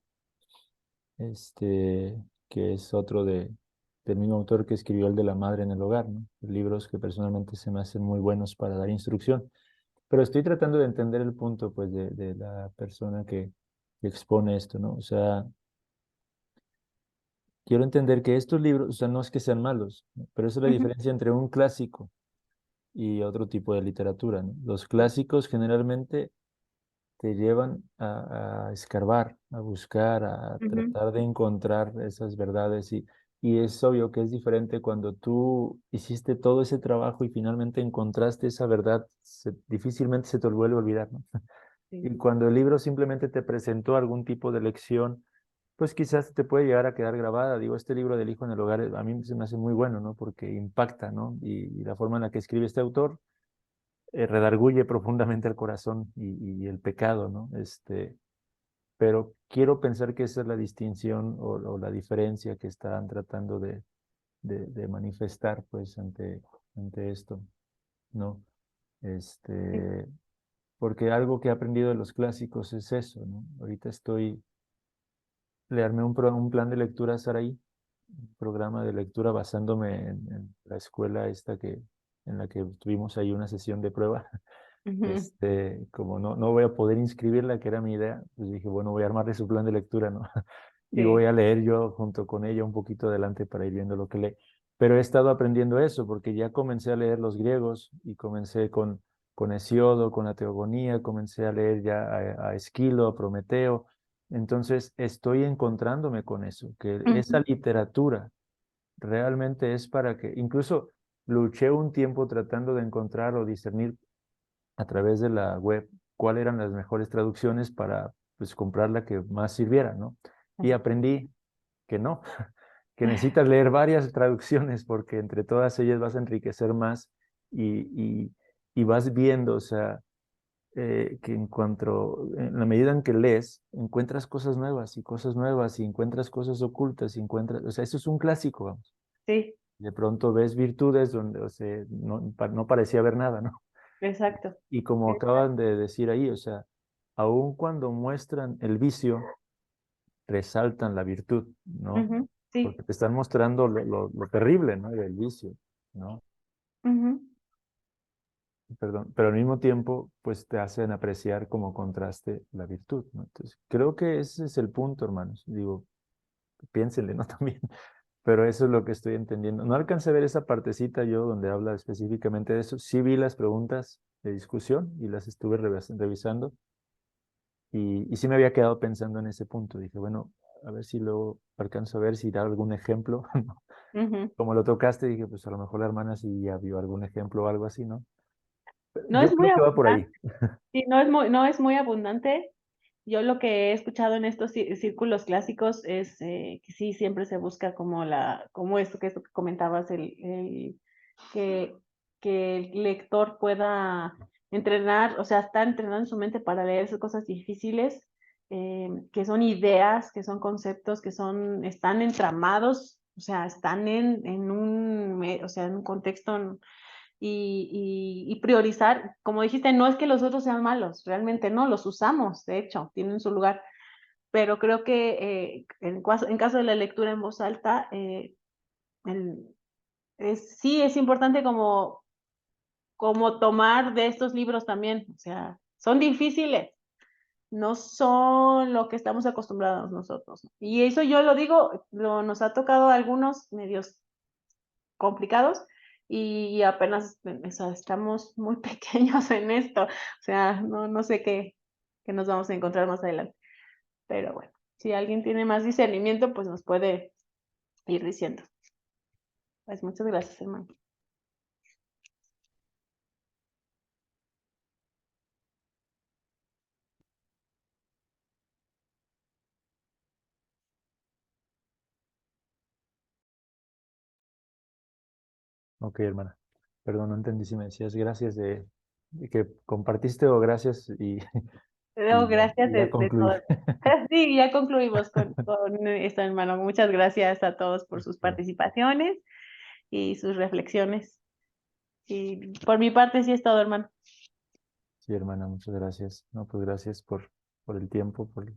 que es otro del mismo autor que escribió el de la madre en el hogar, ¿no? Libros que personalmente se me hacen muy buenos para dar instrucción. Pero estoy tratando de entender el punto, pues, de la persona que expone esto, ¿no? O sea, quiero entender que estos libros, o sea, no es que sean malos, ¿no? Pero esa es la Ujú, diferencia entre un clásico y otro tipo de literatura, ¿no? Los clásicos generalmente te llevan a escarbar, a buscar, a ujú, tratar de encontrar esas verdades y es obvio que es diferente cuando tú hiciste todo ese trabajo y finalmente encontraste esa verdad, difícilmente se te vuelve a olvidar, ¿no? sí, Y cuando el libro simplemente te presentó algún tipo de lección, pues quizás te puede llegar a quedar grabada. Digo, este libro del hijo en el hogar a mí se me hace muy bueno, ¿no? Porque impacta, ¿no? Y la forma en la que escribe este autor redarguye profundamente el corazón y el pecado, ¿no? Pero quiero pensar que esa es la distinción o la diferencia que están tratando de manifestar, pues, ante esto, ¿no? sí. Este, porque algo que he aprendido de los clásicos es eso, ¿no? Ahorita le armé un plan de lectura a Saraí, un programa de lectura basándome en la escuela esta en la que tuvimos ahí una sesión de prueba. Ujú, Como no voy a poder inscribirla, que era mi idea, pues dije, bueno, voy a armarle su plan de lectura, ¿no? Y voy sí. a leer yo junto con ella un poquito adelante para ir viendo lo que lee. Pero he estado aprendiendo eso, porque ya comencé a leer los griegos y comencé con Hesiodo, con la Teogonía, comencé a leer ya a Esquilo, a Prometeo. Entonces estoy encontrándome con eso, que esa Ujú, literatura realmente es para que, incluso luché un tiempo tratando de encontrar o discernir a través de la web cuáles eran las mejores traducciones para pues comprar la que más sirviera, ¿no? Y aprendí que no, que necesitas leer varias traducciones porque entre todas ellas vas a enriquecer más y, y vas viendo, o sea, que en la medida en que lees, encuentras cosas nuevas y encuentras cosas ocultas y encuentras, o sea, eso es un clásico, vamos. sí, De pronto ves virtudes donde, o sea, no parecía haber nada, ¿no? exacto. Y como acaban de decir ahí, o sea, aun cuando muestran el vicio, resaltan la virtud, ¿no? Ujú, sí. Porque te están mostrando lo terrible, ¿no? Del vicio, ¿no? Ujú, Perdón, pero al mismo tiempo, pues te hacen apreciar como contraste la virtud, ¿no? Entonces, creo que ese es el punto, hermanos. Digo, piénsenle, ¿no? También, pero eso es lo que estoy entendiendo. No alcancé a ver esa partecita yo donde habla específicamente de eso. Sí vi las preguntas de discusión y las estuve revisando. Y sí me había quedado pensando en ese punto. Dije, bueno, a ver si luego alcanzo a ver si da algún ejemplo. ujú. Como lo tocaste, dije, pues a lo mejor la hermana sí ya vio algún ejemplo o algo así, ¿no? No Yo es muy creo que va por abundante, ahí. sí, no es muy abundante. Yo lo que he escuchado en estos círculos clásicos es que sí, siempre se busca como esto que comentabas, que, que el lector pueda entrenar, o sea, estar entrenando en su mente para leer esas cosas difíciles, que son ideas, que son conceptos, están entramados, o sea, están o sea, en un contexto y priorizar, como dijiste, no es que los otros sean malos, realmente no, los usamos, de hecho, tienen su lugar, pero creo que en caso de la lectura en voz alta, el- sí es importante como tomar de estos libros también, o sea, son difíciles, no son lo que estamos acostumbrados nosotros, ¿no? Y eso yo lo digo, nos ha tocado algunos medios complicados y apenas, o sea, estamos muy pequeños en esto, o sea, no sé qué nos vamos a encontrar más adelante, pero bueno, si alguien tiene más discernimiento, pues nos puede ir diciendo. Pues muchas gracias, hermano. Ok, hermana. Perdón, no entendí si me decías gracias de que compartiste o gracias y, No, y gracias ya de todo. concluí. Sí, ya concluimos con esto, hermano. Muchas gracias a todos por sus Ok. participaciones y sus reflexiones. Y por mi parte sí es todo, hermano. Sí, hermana, muchas gracias. No, pues gracias por el tiempo, por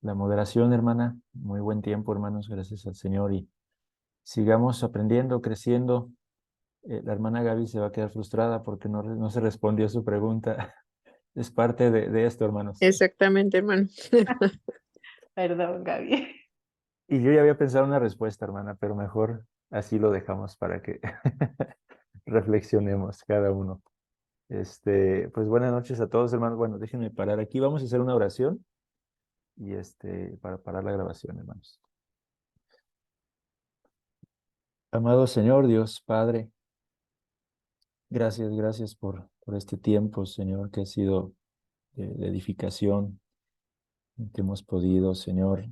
la moderación, hermana. Muy buen tiempo, hermanos. Gracias al Señor y sigamos aprendiendo, creciendo. La hermana Gaby se va a quedar frustrada porque no se respondió a su pregunta. Es parte de esto, hermanos. Exactamente, hermano. Perdón, Gaby. Y yo ya había pensado una respuesta, hermana, pero mejor así lo dejamos para que reflexionemos cada uno. Pues buenas noches a todos, hermanos. Bueno, déjenme parar aquí. Vamos a hacer una oración y para parar la grabación, hermanos. Amado Señor, Dios Padre, gracias por este tiempo, Señor, que ha sido de edificación, en que hemos podido, Señor,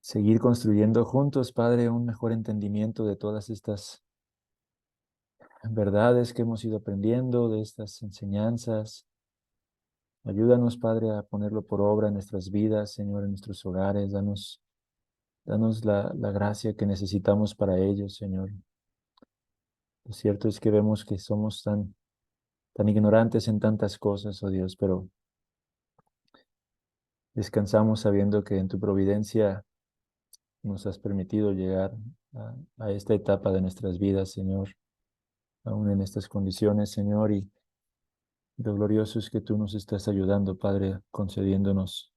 seguir construyendo juntos, Padre, un mejor entendimiento de todas estas verdades que hemos ido aprendiendo, de estas enseñanzas. Ayúdanos, Padre, a ponerlo por obra en nuestras vidas, Señor, en nuestros hogares. Danos la gracia que necesitamos para ello, Señor. Lo cierto es que vemos que somos tan ignorantes en tantas cosas, oh Dios, pero descansamos sabiendo que en tu providencia nos has permitido llegar a esta etapa de nuestras vidas, Señor, aún en estas condiciones, Señor, y lo glorioso es que tú nos estás ayudando, Padre, concediéndonos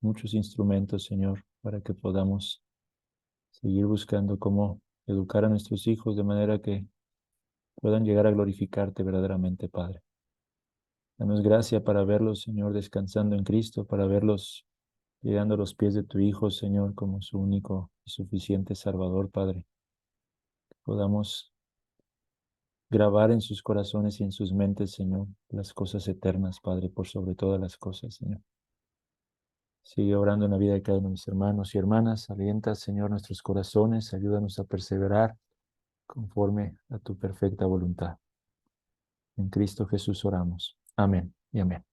muchos instrumentos, Señor, para que podamos seguir buscando cómo educar a nuestros hijos de manera que puedan llegar a glorificarte verdaderamente, Padre. Danos gracia para verlos, Señor, descansando en Cristo, para verlos llegando a los pies de tu Hijo, Señor, como su único y suficiente Salvador, Padre. Podamos grabar en sus corazones y en sus mentes, Señor, las cosas eternas, Padre, por sobre todas las cosas, Señor. Sigue obrando en la vida de cada uno de mis hermanos y hermanas. Alienta, Señor, nuestros corazones. Ayúdanos a perseverar conforme a tu perfecta voluntad. En Cristo Jesús oramos. Amén y amén.